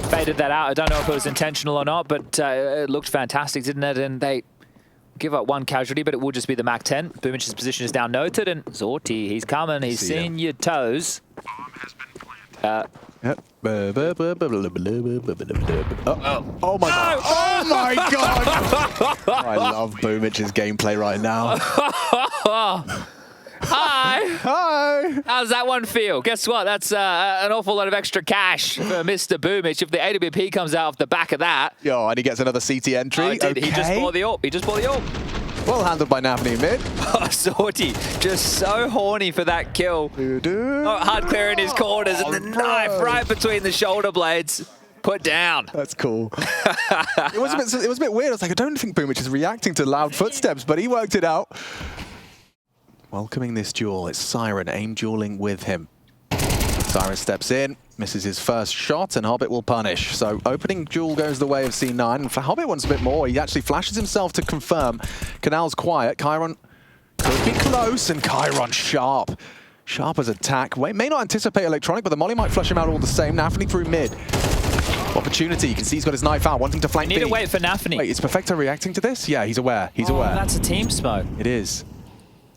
Faded that out. I don't know if it was intentional or not, but it looked fantastic, didn't it? And they give up one casualty, but it will just be the MAC-10. Boomich's position is now noted, and Zorti, he's coming. He's seen your toes. Yep. Oh my god. Oh my god. I love Boomich's gameplay right now. Hi. Hi. How's that one feel? Guess what? That's an awful lot of extra cash for Mr. Boomich if the AWP comes out off the back of that. Yo, and he gets another CT entry. Okay. He just bought the AWP. He just bought the AWP. Well handled by Nafany mid. Zorti just so horny for that kill. Hard clearing his corners and the knife right between the shoulder blades. Put down. That's cool. It was a bit weird. I was like, I don't think Boomich is reacting to loud footsteps, but he worked it out. Welcoming this duel, it's Siren aim dueling with him. Siren steps in, misses his first shot, and Hobbit will punish. So opening duel goes the way of C9. And Hobbit wants a bit more. He actually flashes himself to confirm. Canal's quiet. Chiron could be close, and Chiron sharp. Sharp as attack. May not anticipate Electronic, but the molly might flush him out all the same. Nafany through mid. Opportunity. You can see he's got his knife out, wanting to flank B. Need to wait for Nafany. Wait, is Perfecto reacting to this? Yeah, he's aware. He's aware. That's a team smoke. It is.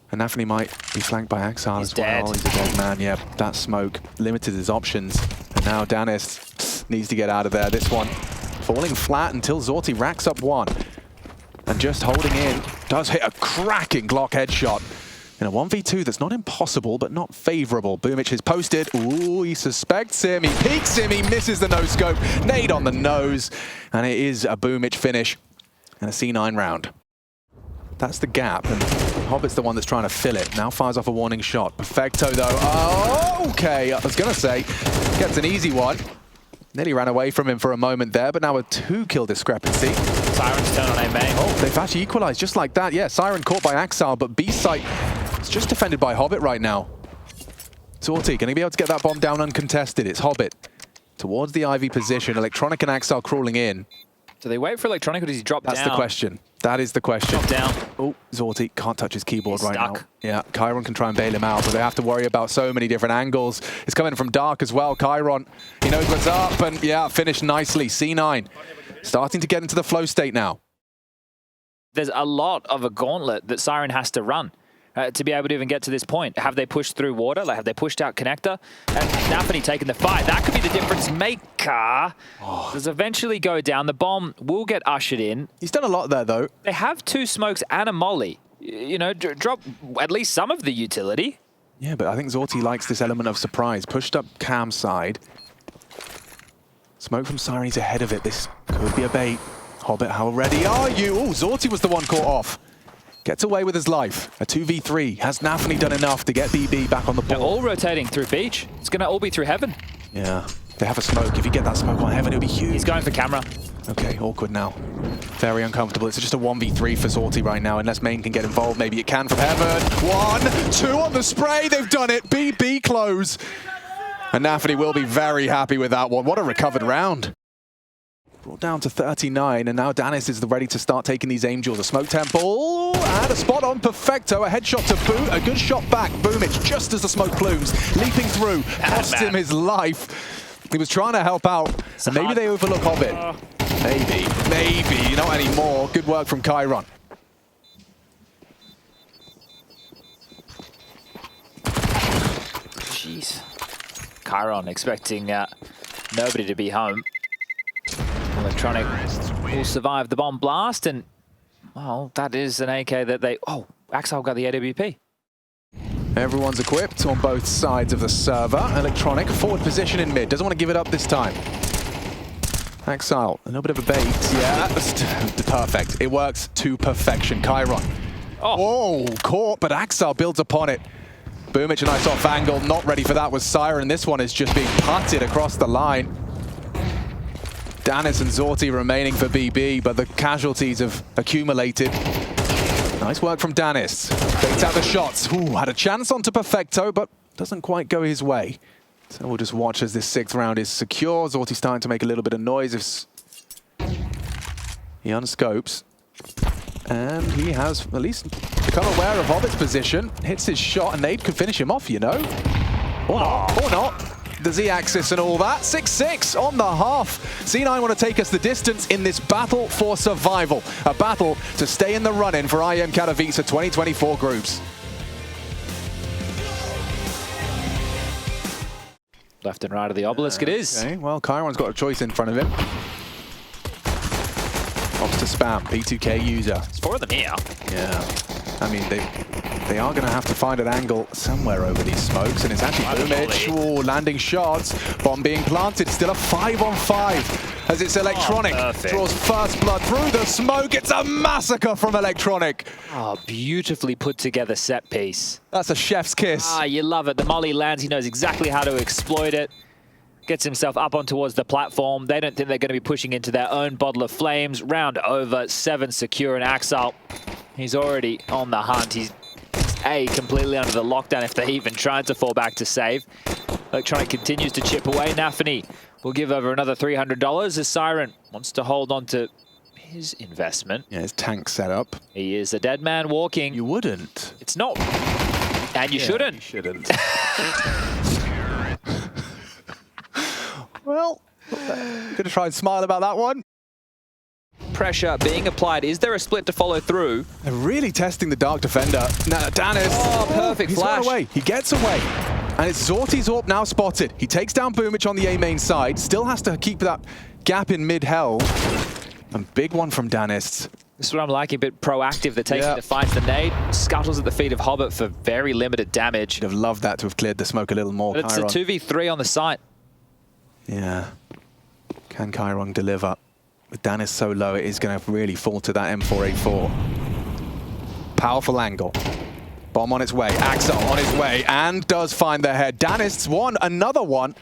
And Nafany might be flanked by Axel as well. Dead. He's a dead man. Yeah, that smoke limited his options. And now Danis needs to get out of there. This one falling flat until Zorti racks up one. And just holding in, does hit a cracking Glock headshot. In a 1v2 that's not impossible, but not favorable. Boomich is posted. Ooh, he suspects him. He peeks him. He misses the no-scope. Nade on the nose. And it is a Boomich finish and a C9 round. That's the gap, and Hobbit's the one that's trying to fill it. Now fires off a warning shot. Perfecto, though. Oh, okay, I was going to say, gets an easy one. Nearly ran away from him for a moment there, but now a 2-kill discrepancy. Siren's turn on A main. Oh, they've actually equalized just like that. Yeah, Siren caught by Axel, but B site is just defended by Hobbit right now. Zorti, can he be able to get that bomb down uncontested? It's Hobbit towards the Ivy position. Electronic and Axel crawling in. Do they wait for Electronic or does he drop down? That's the question. That is the question. Drop down. Oh, Zorti can't touch his keyboard right now. Stuck. Yeah, Chiron can try and bail him out, but they have to worry about so many different angles. It's coming from Dark as well. Chiron, he knows what's up, and yeah, finished nicely. C9 starting to get into the flow state now. There's a lot of a gauntlet that Siren has to run to be able to even get to this point. Have they pushed through water? Like, have they pushed out connector? And Nafany taking the fight. That could be the difference maker. Does eventually go down. The bomb will get ushered in. He's done a lot there, though. They have 2 smokes and a molly. You know, drop at least some of the utility. Yeah, but I think Zorti likes this element of surprise. Pushed up Cam's side. Smoke from Siren, he's ahead of it. This could be a bait. Hobbit, how ready are you? Oh, Zorti was the one caught off. Gets away with his life. A 2v3. Has Nafany done enough to get BB back on the ball? They're all rotating through Beach. It's going to all be through Heaven. Yeah. They have a smoke. If you get that smoke on Heaven, it'll be huge. He's going for camera. Okay, awkward now. Very uncomfortable. It's just a 1v3 for Zorti right now, unless Main can get involved. Maybe it can from Heaven. 1, 2 on the spray. They've done it. BB close. And Nafany will be very happy with that one. What a recovered round. Brought down to 39, and now Danis is ready to start taking these aim duels. A smoke temple, and a spot on Perfecto. A headshot to boot, a good shot back. Boomich, just as the smoke plumes, leaping through, cost him his life. He was trying to help out, and maybe they overlook Hobbit. Maybe, not anymore. Good work from Chiron. Jeez. Chiron expecting nobody to be home. Electronic will survive the bomb blast, and, well, that is an AK that they... Oh, Axel got the AWP. Everyone's equipped on both sides of the server. Electronic, forward position in mid. Doesn't want to give it up this time. Axel, a little bit of a bait. Yeah, perfect. It works to perfection. Chiron. Oh, caught, but Axel builds upon it. Boomich, a nice off angle. Not ready for that was Siren. This one is just being putted across the line. Danis and Zorti remaining for BB, but the casualties have accumulated. Nice work from Danis. Baits out the shots. Ooh, had a chance onto Perfecto, but doesn't quite go his way. So we'll just watch as this 6th round is secure. Zorti starting to make a little bit of noise. He unscopes. And he has at least become aware of Hobbit's position. Hits his shot, and Nade could finish him off, you know. Or not. The Z-axis and all that. 6-6 on the half. C9 want to take us the distance in this battle for survival. A battle to stay in the run-in for IEM Katowice 2024 groups. Left and right of the obelisk it is. Okay, well, Chiron's got a choice in front of him. Ops to spam, P2K user. It's 4 of them here. Yeah. I mean, they are going to have to find an angle somewhere over these smokes, and it's actually Boomich. Ooh, landing shots. Bomb being planted. Still a 5-on-5 as it's Electronic. Draws first blood through the smoke. It's a massacre from Electronic. Oh, beautifully put together set piece. That's a chef's kiss. Ah, you love it. The molly lands. He knows exactly how to exploit it. Gets himself up on towards the platform. They don't think they're going to be pushing into their own bottle of flames. Round over. 7 secure, and Axel, he's already on the hunt. He's completely under the lockdown if they even tried to fall back to save. Electronic continues to chip away. Nafany will give over another $300 as Siren wants to hold on to his investment. Yeah, his tank set up. He is a dead man walking. You wouldn't. It's not. And you shouldn't. You shouldn't. Well, gonna try and smile about that one. Pressure being applied. Is there a split to follow through? They're really testing the Dark Defender. Now, Danis. Oh, perfect flash. He's away. He gets away. And it's Zorti's AWP now spotted. He takes down Boomich on the A main side. Still has to keep that gap in mid-hell. And big one from Danis. This is what I'm liking, a bit proactive. They're taking the fight. The nade scuttles at the feet of Hobbit for very limited damage. I'd have loved that to have cleared the smoke a little more. But it's Chiron. a 2v3 on the site. Yeah. Can Chiron deliver? With Danis so low, it is going to really fall to that M4A4. Powerful angle. Bomb on its way. Axel on his way, and does find the head. Danis won another one.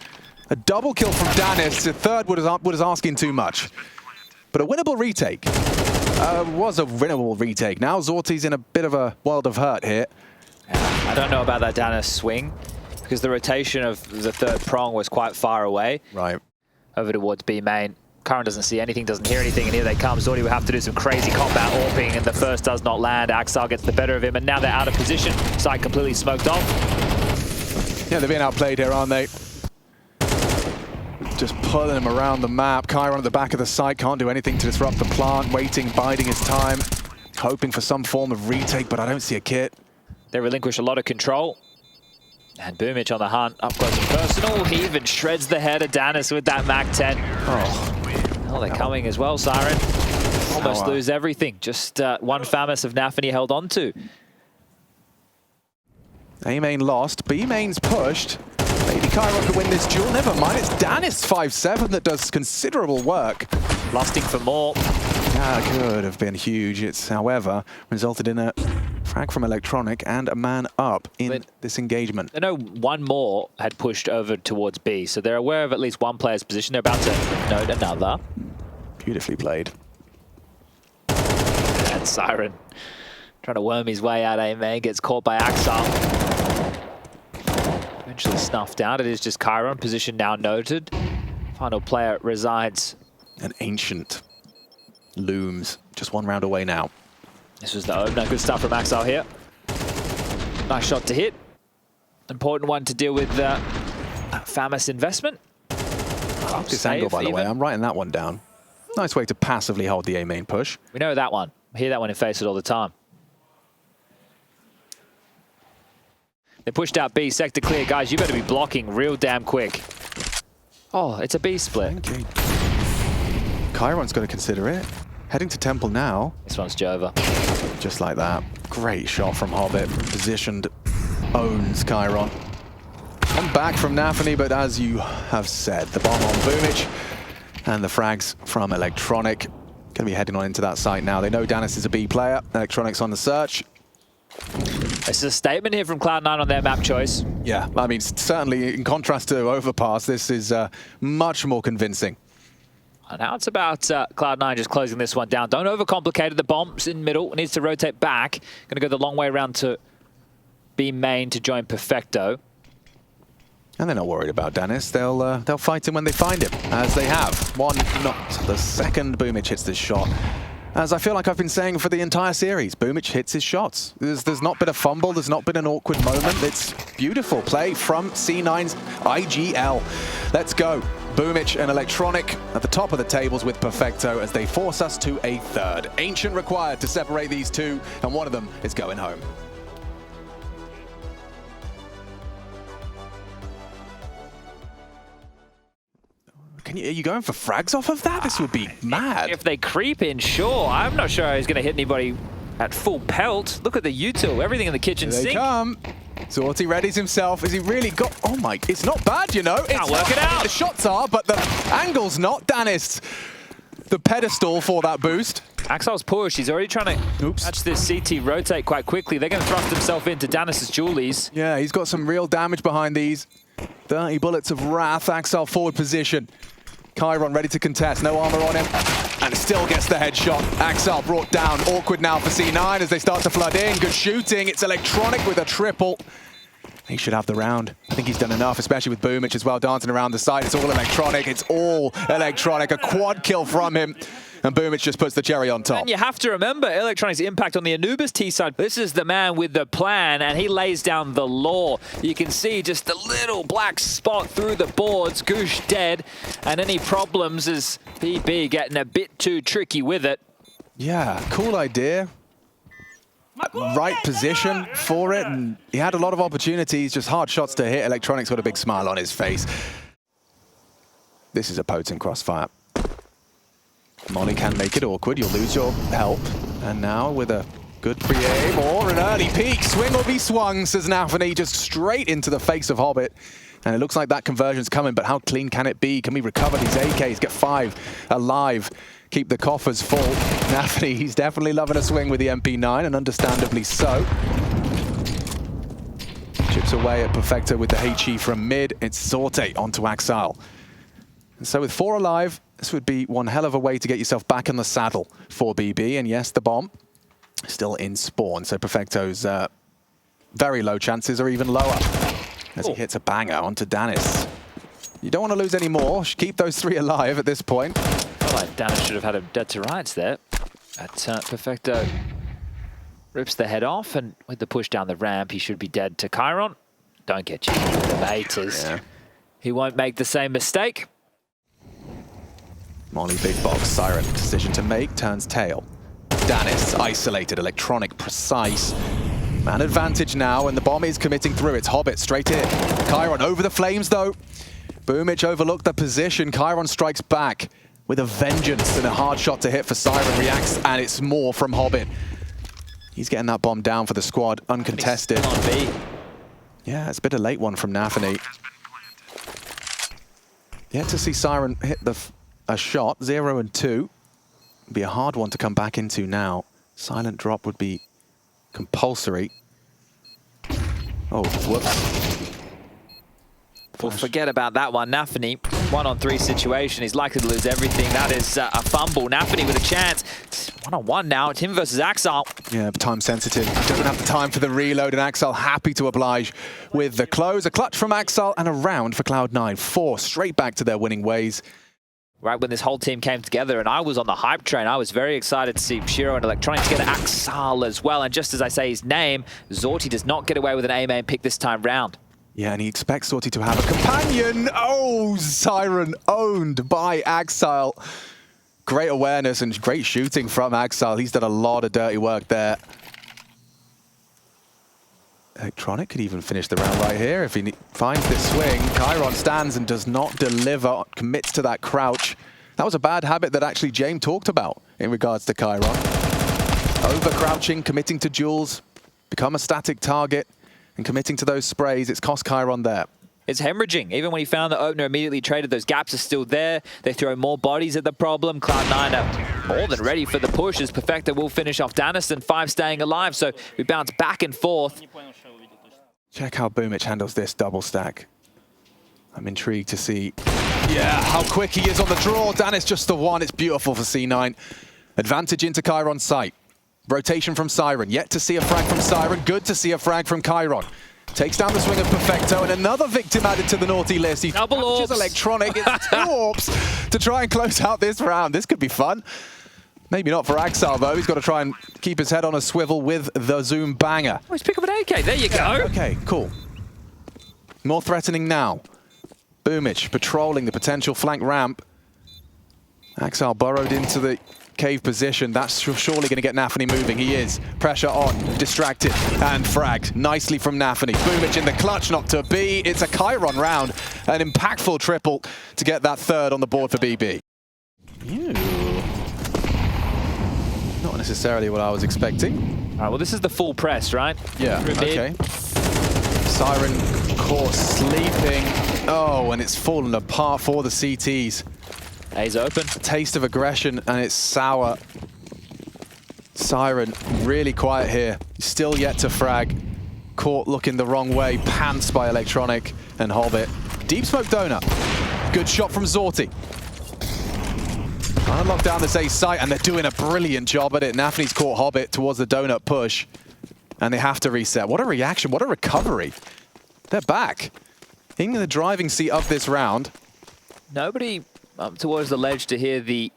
A double kill from Danis. The third was asking too much. But a winnable retake. Was a winnable retake. Now Zorti's in a bit of a world of hurt here. I don't know about that Danis swing, because the rotation of the third prong was quite far away. Right. Over towards B main. Current doesn't see anything, doesn't hear anything, and here they come. Zorti will have to do some crazy combat AWPing, and the first does not land. Axel gets the better of him, and now they're out of position. Site completely smoked off. Yeah, they're being outplayed here, aren't they? Just pulling him around the map. Chiron at the back of the site can't do anything to disrupt the plant. Waiting, biding his time. Hoping for some form of retake, but I don't see a kit. They relinquish a lot of control. And Boomich on the hunt, up close and personal. He even shreds the head of Danis with that MAC-10. Oh, they're coming as well, Siren. Almost lose everything. Just one FAMAS of Nafany held on to. A main lost, B main's pushed. Maybe Chiron could win this duel. Never mind, it's Danis 5-7 that does considerable work. Lusting for more. That could have been huge. It's, however, resulted in a frag from Electronic and a man up in this engagement. I know one more had pushed over towards B, so they're aware of at least one player's position. They're about to note another. Beautifully played. And Siren trying to worm his way out, A-main, gets caught by Axel. Eventually snuffed out. It is just Chiron, position now noted. Final player resides. An Ancient looms just one round away now. This was the opener. Good stuff from Axel here. Nice shot to hit. Important one to deal with Famous investment. I like this angle, by the way. I'm writing that one down. Nice way to passively hold the A-main push. We know that one. We hear that one in Face It all the time. They pushed out B, sector clear. Guys, you better be blocking real damn quick. Oh, it's a B split. Okay. Chiron's got to consider it. Heading to Temple now. This one's Jova. Just like that. Great shot from Hobbit. Positioned. Owns Chiron. One back from Nafany, but as you have said, the bomb on Boomich and the frags from Electronic. Going to be heading on into that site now. They know Danis is a B player. Electronic's on the search. This is a statement here from Cloud9 on their map choice. Yeah, I mean, certainly in contrast to Overpass, this is much more convincing. And now it's about Cloud9 just closing this one down. Don't overcomplicate it. The bomb's in middle. It needs to rotate back. Going to go the long way around to B main to join Perfecto. And they're not worried about Danis. They'll fight him when they find him, as they have. One not the second Boomich hits this shot. As I feel like I've been saying for the entire series, Boomich hits his shots. There's not been a fumble, there's not been an awkward moment. It's beautiful play from C9's IGL. Let's go. Boomich and Electronic at the top of the tables with Perfecto as they force us to a third. Ancient required to separate these two, and one of them is going home. Are you going for frags off of that? This would be mad. If they creep in, sure. I'm not sure he's going to hit anybody at full pelt. Look at the util, everything in the kitchen Here sink. They come. Zorti readies himself. Has he really got... Oh my... It's not bad, you know. Can't work it out. The shots are, but the angle's not. Danis, the pedestal for that boost. Axel's push. He's already trying to catch this CT rotate quite quickly. They're going to thrust himself into Danis's Julies. Yeah, he's got some real damage behind these. 30 bullets of Wrath. Axel forward position. Chiron ready to contest, no armor on him, and still gets the headshot. Axel brought down, awkward now for C9 as they start to flood in. Good shooting, it's Electronic with a triple. He should have the round. I think he's done enough, especially with Boomich as well, dancing around the side. It's all Electronic, it's all Electronic. A quad kill from him, and Boomich just puts the cherry on top. And you have to remember Electronic's impact on the Anubis T side. This is the man with the plan, and he lays down the law. You can see just a little black spot through the boards. Goosh dead, and any problems is PB getting a bit too tricky with it. Yeah, cool idea. Right position for it, and he had a lot of opportunities, just hard shots to hit. Electronic's got a big smile on his face. This is a potent crossfire. Molly can make it awkward, you'll lose your help. And now with a good pre-aim or an early peek, swing or be swung, says Nafany, just straight into the face of Hobbit. And it looks like that conversion's coming, but how clean can it be? Can we recover these AKs, get 5 alive, keep the coffers full? Nafany, he's definitely loving a swing with the MP9, and understandably so. Chips away at Perfecto with the HE from mid. It's Sorte onto Axel. And so with 4 alive, this would be one hell of a way to get yourself back in the saddle for BB. And yes, the bomb still in spawn, so Perfecto's very low chances are even lower as he hits a banger onto Danis. You don't want to lose any more. Keep those 3 alive at this point. Felt like Danis should have had him dead to rights there. But Perfecto rips the head off, and with the push down the ramp, he should be dead to Chiron. Don't get cheeky with the baiters. Yeah. He won't make the same mistake. Molly big box, Siren decision to make, turns tail. Danis isolated, Electronic precise. Man advantage now, and the bomb is committing through. It's Hobbit straight in. Chiron over the flames though. Boomich overlooked the position. Chiron strikes back with a vengeance, and a hard shot to hit for Siren reacts, and it's more from Hobbit. He's getting that bomb down for the squad, uncontested. Yeah, it's a bit of a late one from Nafany. Yet to see Siren hit a shot, 0 and 2. Be a hard one to come back into now. Silent drop would be compulsory. Oh, whoops. Well, forget about that one. Nafany, 1-on-3 situation. He's likely to lose everything. That is a fumble. Nafany with a chance. 1-on-1 now. It's him versus Axel. Yeah, time sensitive. Doesn't have the time for the reload, and Axel happy to oblige with the close. A clutch from Axel and a round for Cloud9. 4 straight back to their winning ways. Right when this whole team came together, and I was on the hype train, I was very excited to see Shiro and Electronic together, Axel as well. And just as I say his name, Zorti does not get away with an A-main pick this time round. Yeah, and he expects Zorti to have a companion. Oh, Siren owned by Axel. Great awareness and great shooting from Axel. He's done a lot of dirty work there. Electronic could even finish the round right here if he finds this swing. Chiron stands and does not deliver, commits to that crouch. That was a bad habit that actually James talked about in regards to Chiron. Over-crouching, committing to duels, become a static target, and committing to those sprays. It's cost Chiron there. It's hemorrhaging. Even when he found the opener, immediately traded. Those gaps are still there. They throw more bodies at the problem. Cloud9 are more than ready for the push as Perfecto will finish off Danis, 5 staying alive. So we bounce back and forth. Check how Boomich handles this double stack. I'm intrigued to see, yeah, how quick he is on the draw. Danis just the one. It's beautiful for C9. Advantage into Chiron's sight. Rotation from Siren. Yet to see a frag from Siren. Good to see a frag from Chiron. Takes down the swing of Perfecto, and another victim added to the naughty list. He captures Electronic. It's 2 AWPs to try and close out this round. This could be fun. Maybe not for Axel, though. He's got to try and keep his head on a swivel with the Zoom banger. Oh, he's picking up an AK. There you go. Okay, cool. More threatening now. Boomich patrolling the potential flank ramp. Axel burrowed into the cave position. That's surely going to get Nafany moving. He is. Pressure on. Distracted. And fragged. Nicely from Nafany. Boomich in the clutch, not to be. It's a Chiron round. An impactful triple to get that 3rd on the board for BB. Ew. Not necessarily what I was expecting. All right, well, this is the full press, right? Yeah, okay. Siren caught sleeping. Oh, and it's fallen apart for the CTs. A's open. A taste of aggression, and it's sour. Siren really quiet here. Still yet to frag. Caught looking the wrong way. Pants by Electronic and Hobbit. Deep smoke donut. Good shot from Zorti. Trying to lock down this A site, and they're doing a brilliant job at it. Nafany's caught Hobbit towards the donut push, and they have to reset. What a reaction. What a recovery. They're back. In the driving seat of this round. Nobody up towards the ledge to hear the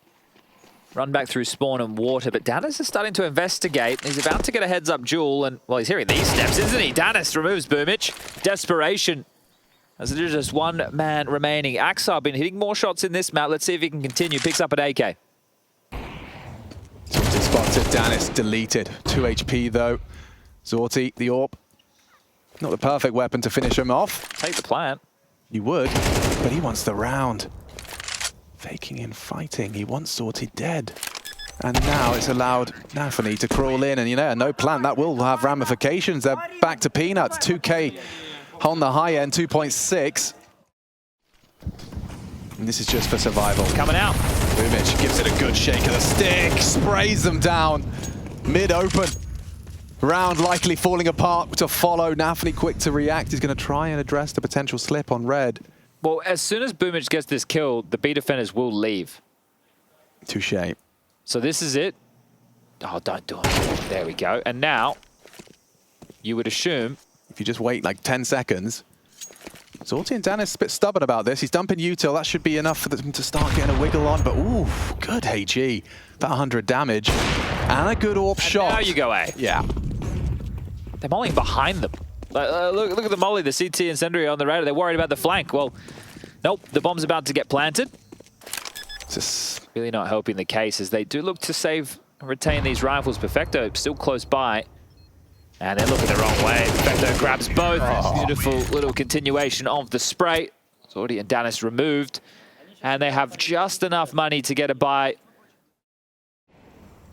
run back through spawn and water, but Danis is starting to investigate. He's about to get a heads-up duel, and, well, he's hearing these steps, isn't he? Danis removes Boomich. Desperation, as there's just one man remaining. Axel been hitting more shots in this map. Let's see if he can continue. Picks up an AK. Zorti spotted. Danis deleted. 2 HP, though. Zorti, the AWP. Not the perfect weapon to finish him off. Take the plant. You would, but he wants the round. Faking and fighting. He wants Zorti dead. And now it's allowed Nafany to crawl in, and, you know, no plant. That will have ramifications. They're back to peanuts. 2K on the high end, 2.6. And this is just for survival. Coming out. Boomich gives it a good shake of the stick. Sprays them down. Mid-open. Round likely falling apart to follow. Nafany quick to react. He's going to try and address the potential slip on red. Well, as soon as Boomich gets this kill, the B defenders will leave. Touche. So this is it. Oh, don't do it. There we go. And now, you would assume... If you just wait like 10 seconds. Zorti and Danis a bit stubborn about this. He's dumping util. That should be enough for them to start getting a wiggle on. But, ooh, good HE. About 100 damage. And a good AWP shot. Now you go A. Yeah. They're mollying behind them. Look at the molly, the CT and Sendry on the radar. They're worried about the flank. Well, nope, the bomb's about to get planted. Just really not helping the case as they do look to save and retain these rifles. Perfecto still close by. And they're looking the wrong way. Perfecto grabs both. Oh. Beautiful little continuation of the spray. Zorti and Danis removed. And they have just enough money to get a buy.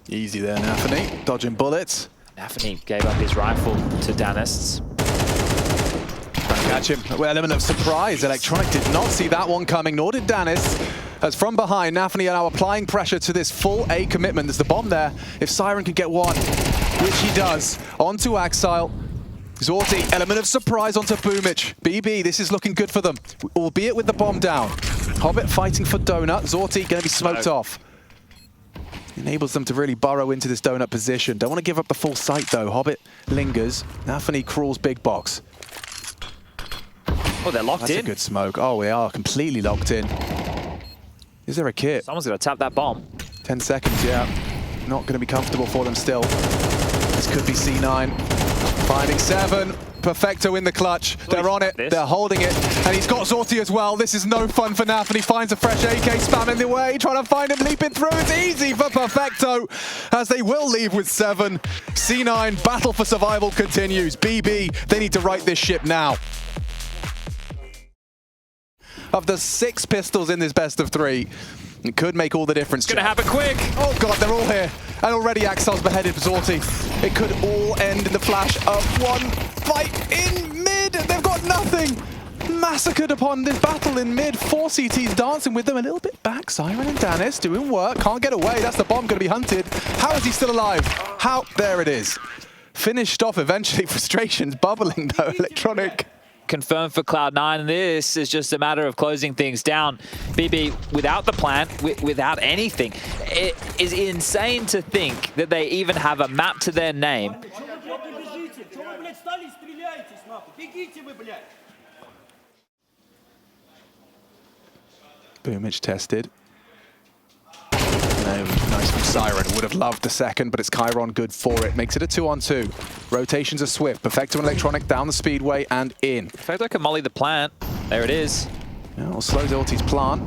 Easy there, Nafany. Dodging bullets. Nafany gave up his rifle to Danis. Catch him. Well, element of surprise. Electronic did not see that one coming, nor did Danis. As from behind, Nafany are now applying pressure to this full A commitment. There's the bomb there. If Siren could get one, which he does, onto Axile. Zorti, element of surprise onto Boomic. BB, this is looking good for them, albeit with the bomb down. Hobbit fighting for Donut. Zorti going to be smoked off. Enables them to really burrow into this Donut position. Don't want to give up the full sight though. Hobbit lingers. Nafany crawls big box. Oh, they're locked in. That's a good smoke. Oh, they are completely locked in. Is there a kit? Someone's going to tap that bomb. 10 seconds, yeah. Not going to be comfortable for them still. This could be C9. Finding 7. Perfecto in the clutch. They're on it. They're holding it. And he's got Zorti as well. This is no fun for Naf, and he finds a fresh AK spamming the way, trying to find him leaping through. It's easy for Perfecto, as they will leave with 7. C9, battle for survival continues. BB, they need to right this ship now. Of the 6 pistols in this best of 3, it could make all the difference. It's going to happen quick. Oh god, they're all here. And already Axile's beheaded Zorti. It could all end in the flash of one fight in mid. They've got nothing. Massacred upon this battle in mid. 4 CTs dancing with them a little bit back. Siren and Danis doing work. Can't get away. That's the bomb going to be hunted. How is he still alive? How? There it is. Finished off eventually. Frustrations bubbling though. Electronic. Confirmed for Cloud9. This is just a matter of closing things down. BB, without the plan, without anything, it is insane to think that they even have a map to their name. Boomic tested. No, nice from Siren. Would have loved the second, but it's Chiron good for it. Makes it a 2-on-2. Rotations are swift. Perfecto and Electronic down the speedway and in. Perfecto can molly the plant. There it is. Yeah, well, slow Zorti's plant.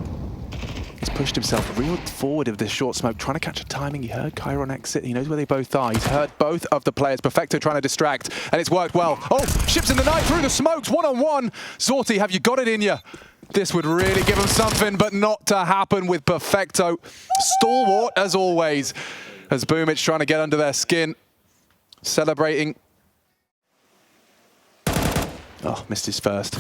He's pushed himself real forward of this short smoke, trying to catch a timing. He heard Chiron exit. He knows where they both are. He's heard both of the players. Perfecto trying to distract, and it's worked well. Oh, ships in the night through the smokes. 1-on-1. Zorti, have you got it in you? This would really give him something, but not to happen with Perfecto. Stalwart, as always, as Boomic trying to get under their skin. Celebrating. Oh, missed his first.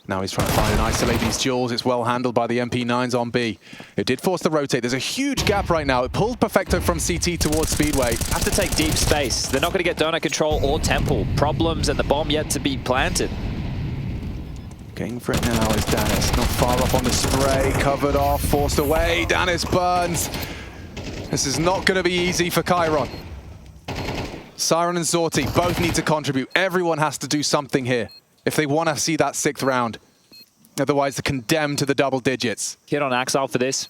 Now he's trying to find and isolate these duels. It's well handled by the MP9s on B. It did force the rotate. There's a huge gap right now. It pulled Perfecto from CT towards Speedway. Have to take deep space. They're not going to get donut control or temple. Problems and the bomb yet to be planted. Going for it now is Danis. Not far off on the spray. Covered off, forced away. Danis burns. This is not going to be easy for Chiron. Siren and Zorti both need to contribute. Everyone has to do something here if they want to see that 6th round. Otherwise, they're condemned to the double digits. Hit on Axile for this.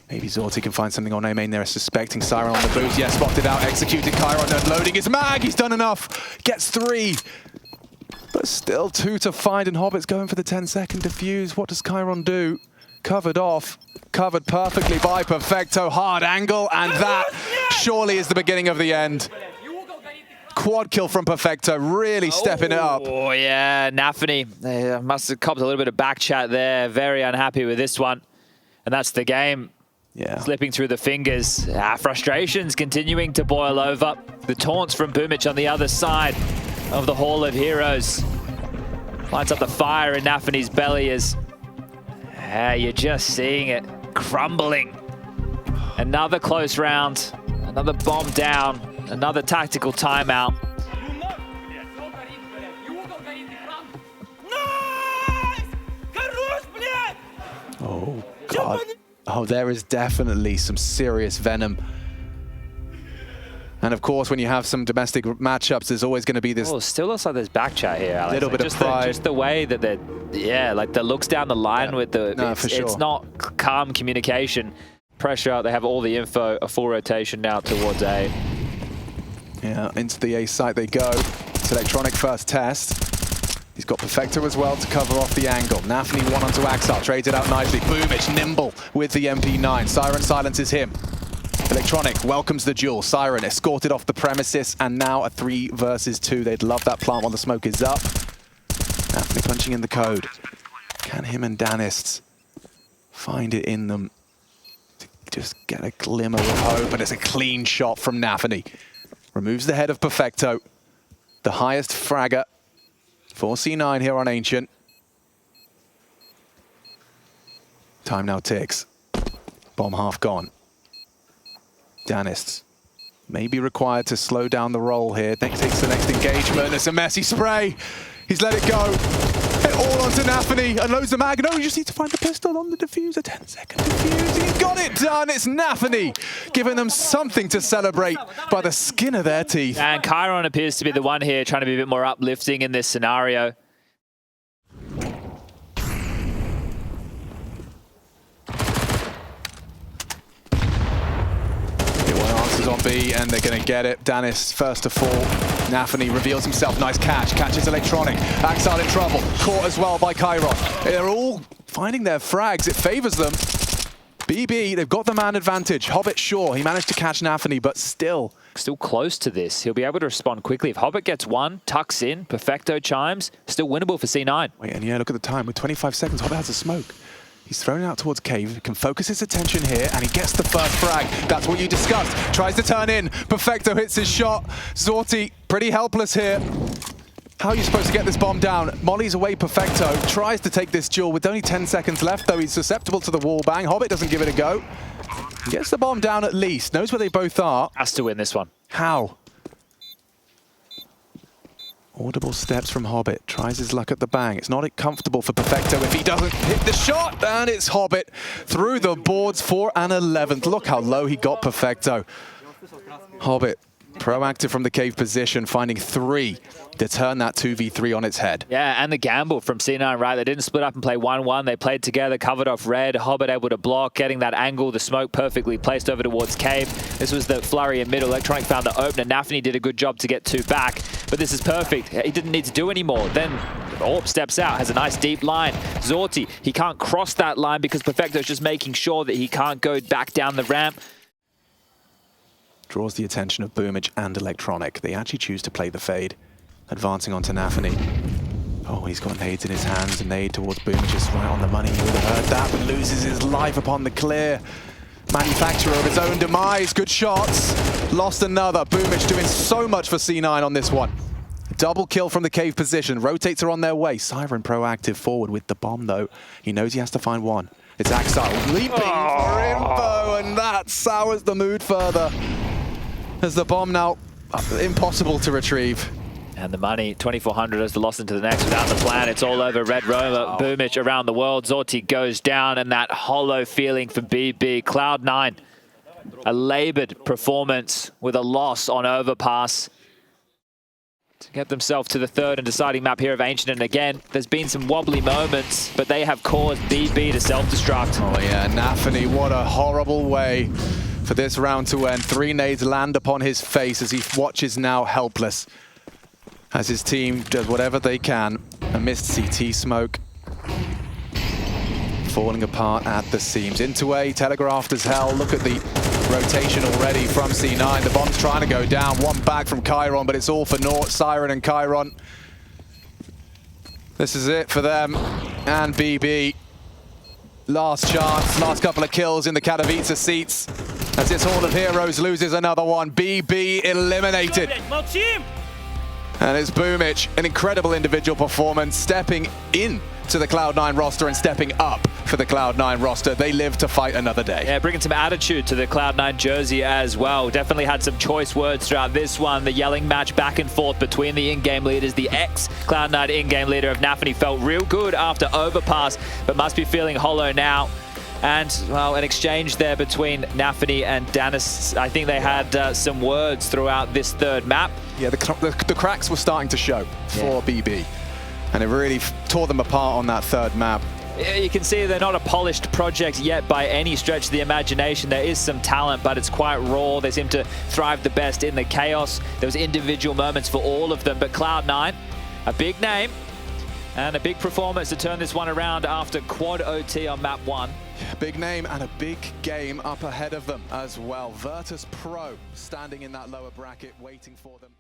Maybe Zorti can find something on A main there. Suspecting Siren on the boost. Yeah, spotted out, executed. Chiron then loading his mag. He's done enough. Gets 3. But still 2 to find, and Hobbit's going for the 10-second defuse. What does Chiron do? Covered off. Covered perfectly by Perfecto. Hard angle, and that surely is the beginning of the end. Quad kill from Perfecto, really stepping it up. Oh, yeah, Nafany must have copped a little bit of back chat there. Very unhappy with this one. And that's the game. Yeah. Slipping through the fingers. Frustrations continuing to boil over. The taunts from Boomic on the other side of the Hall of Heroes. Lights up the fire in Nafany's belly as you're just seeing it crumbling. Another close round, another bomb down, another tactical timeout. Oh, God. Oh, there is definitely some serious venom. And of course, when you have some domestic matchups, there's always going to be this. Oh, still looks like there's back chat here, Alex. Little bit of pride. Just the way that they're, like the looks down the line with the. No, for sure. It's not calm communication. Pressure. They have all the info. A full rotation now towards A. Yeah, into the A site they go. It's Electronic first test. He's got Perfecto as well to cover off the angle. Nafany 1 onto Axile, trades it out nicely. Boomic nimble with the MP9. Siren silences him. Electronic welcomes the duel. Siren escorted off the premises, and now a 3 versus 2. They'd love that plant while the smoke is up. Nafany punching in the code. Can him and Danis find it in them to just get a glimmer of hope? And it's a clean shot from Nafany. Removes the head of Perfecto. The highest fragger for C9 here on Ancient. Time now ticks. Bomb half gone. Danis may be required to slow down the roll here. Takes the next engagement. It's a messy spray. He's let it go. It all onto Nafany. Unloads the mag. No, you just need to find the pistol on the diffuser. 10-second diffuse. He got it done. It's Nafany giving them something to celebrate by the skin of their teeth. And Chiron appears to be the one here trying to be a bit more uplifting in this scenario. On B, and they're going to get it. Danis first to fall. Nafany reveals himself. Nice catch. Catches Electronic. Axile in trouble. Caught as well by Chiron. They're all finding their frags. It favors them. BB, they've got the man advantage. Hobbit, sure, he managed to catch Nafany, but still Close to this. He'll be able to respond quickly. If Hobbit gets one, tucks in, Perfecto chimes, still winnable for C9. Wait, and yeah, look at the time. With 25 seconds, Hobbit has a smoke. He's thrown it out towards Cave, can focus his attention here, and he gets the first frag. That's what you discussed. Tries to turn in. Perfecto hits his shot. Zorti, pretty helpless here. How are you supposed to get this bomb down? Molly's away. Perfecto tries to take this duel with only 10 seconds left, though he's susceptible to the wall bang. Hobbit doesn't give it a go. Gets the bomb down at least. Knows where they both are. Has to win this one. How? Audible steps from Hobbit. Tries his luck at the bang. It's not comfortable for Perfecto if he doesn't hit the shot. And it's Hobbit through the boards for an 11th. Look how low he got Perfecto. Hobbit, proactive from the cave position, finding 3 to turn that 2v3 on its head. Yeah, and the gamble from C9, right? They didn't split up and play 1-1. They played together, covered off red. Hobbit able to block, getting that angle, the smoke perfectly placed over towards cave. This was the flurry in middle. Electronic found the opener. Nafany did a good job to get 2 back, but this is perfect. He didn't need to do any more. Then Orb steps out, has a nice deep line. Zorti, he can't cross that line because Perfecto's just making sure that he can't go back down the ramp. Draws the attention of Boomage and Electronic. They actually choose to play the fade. Advancing onto Nafany. Oh, he's got nades in his hands. A nade towards Boomage is right on the money. You would have heard that, but loses his life upon the clear. Manufacturer of his own demise. Good shots. Lost another. Boomage doing so much for C9 on this one. Double kill from the cave position. Rotates are on their way. Siren proactive forward with the bomb, though. He knows he has to find one. It's Axile leaping for info, and that sours the mood further. As the bomb now impossible to retrieve. And the money, 2,400 as the loss into the next without the plan. It's all over. Red Roma, Boomage around the world. Zorti goes down, and that hollow feeling for BB. Cloud9, a labored performance with a loss on overpass to get themselves to the third and deciding map here of Ancient. And again, there's been some wobbly moments, but they have caused BB to self-destruct. Oh yeah, Nafany, what a horrible way for this round to end. 3 nades land upon his face as he watches now helpless. As his team does whatever they can. A missed CT smoke. Falling apart at the seams. Into A, telegraphed as hell. Look at the rotation already from C9. The bomb's trying to go down. One back from Chiron, but it's all for naught. Siren and Chiron. This is it for them. And BB. Last chance, last couple of kills in the Katowice seats. As this Hall of Heroes loses another one. BB eliminated. And it's Boomage, an incredible individual performance, stepping in to the Cloud9 roster and stepping up for the Cloud9 roster. They live to fight another day. Yeah, bringing some attitude to the Cloud9 jersey as well. Definitely had some choice words throughout this one. The yelling match back and forth between the in-game leaders. The ex-Cloud9 in-game leader of Nafany felt real good after overpass, but must be feeling hollow now. And, well, an exchange there between Nafany and Danis. I think they had some words throughout this third map. Yeah, the cracks were starting to show for BB. And it really tore them apart on that third map. You can see they're not a polished project yet by any stretch of the imagination. There is some talent, but it's quite raw. They seem to thrive the best in the chaos. There was individual moments for all of them, but Cloud9, a big name and a big performance to turn this one around after quad OT on map 1. Big name and a big game up ahead of them as well. Virtus Pro standing in that lower bracket, waiting for them.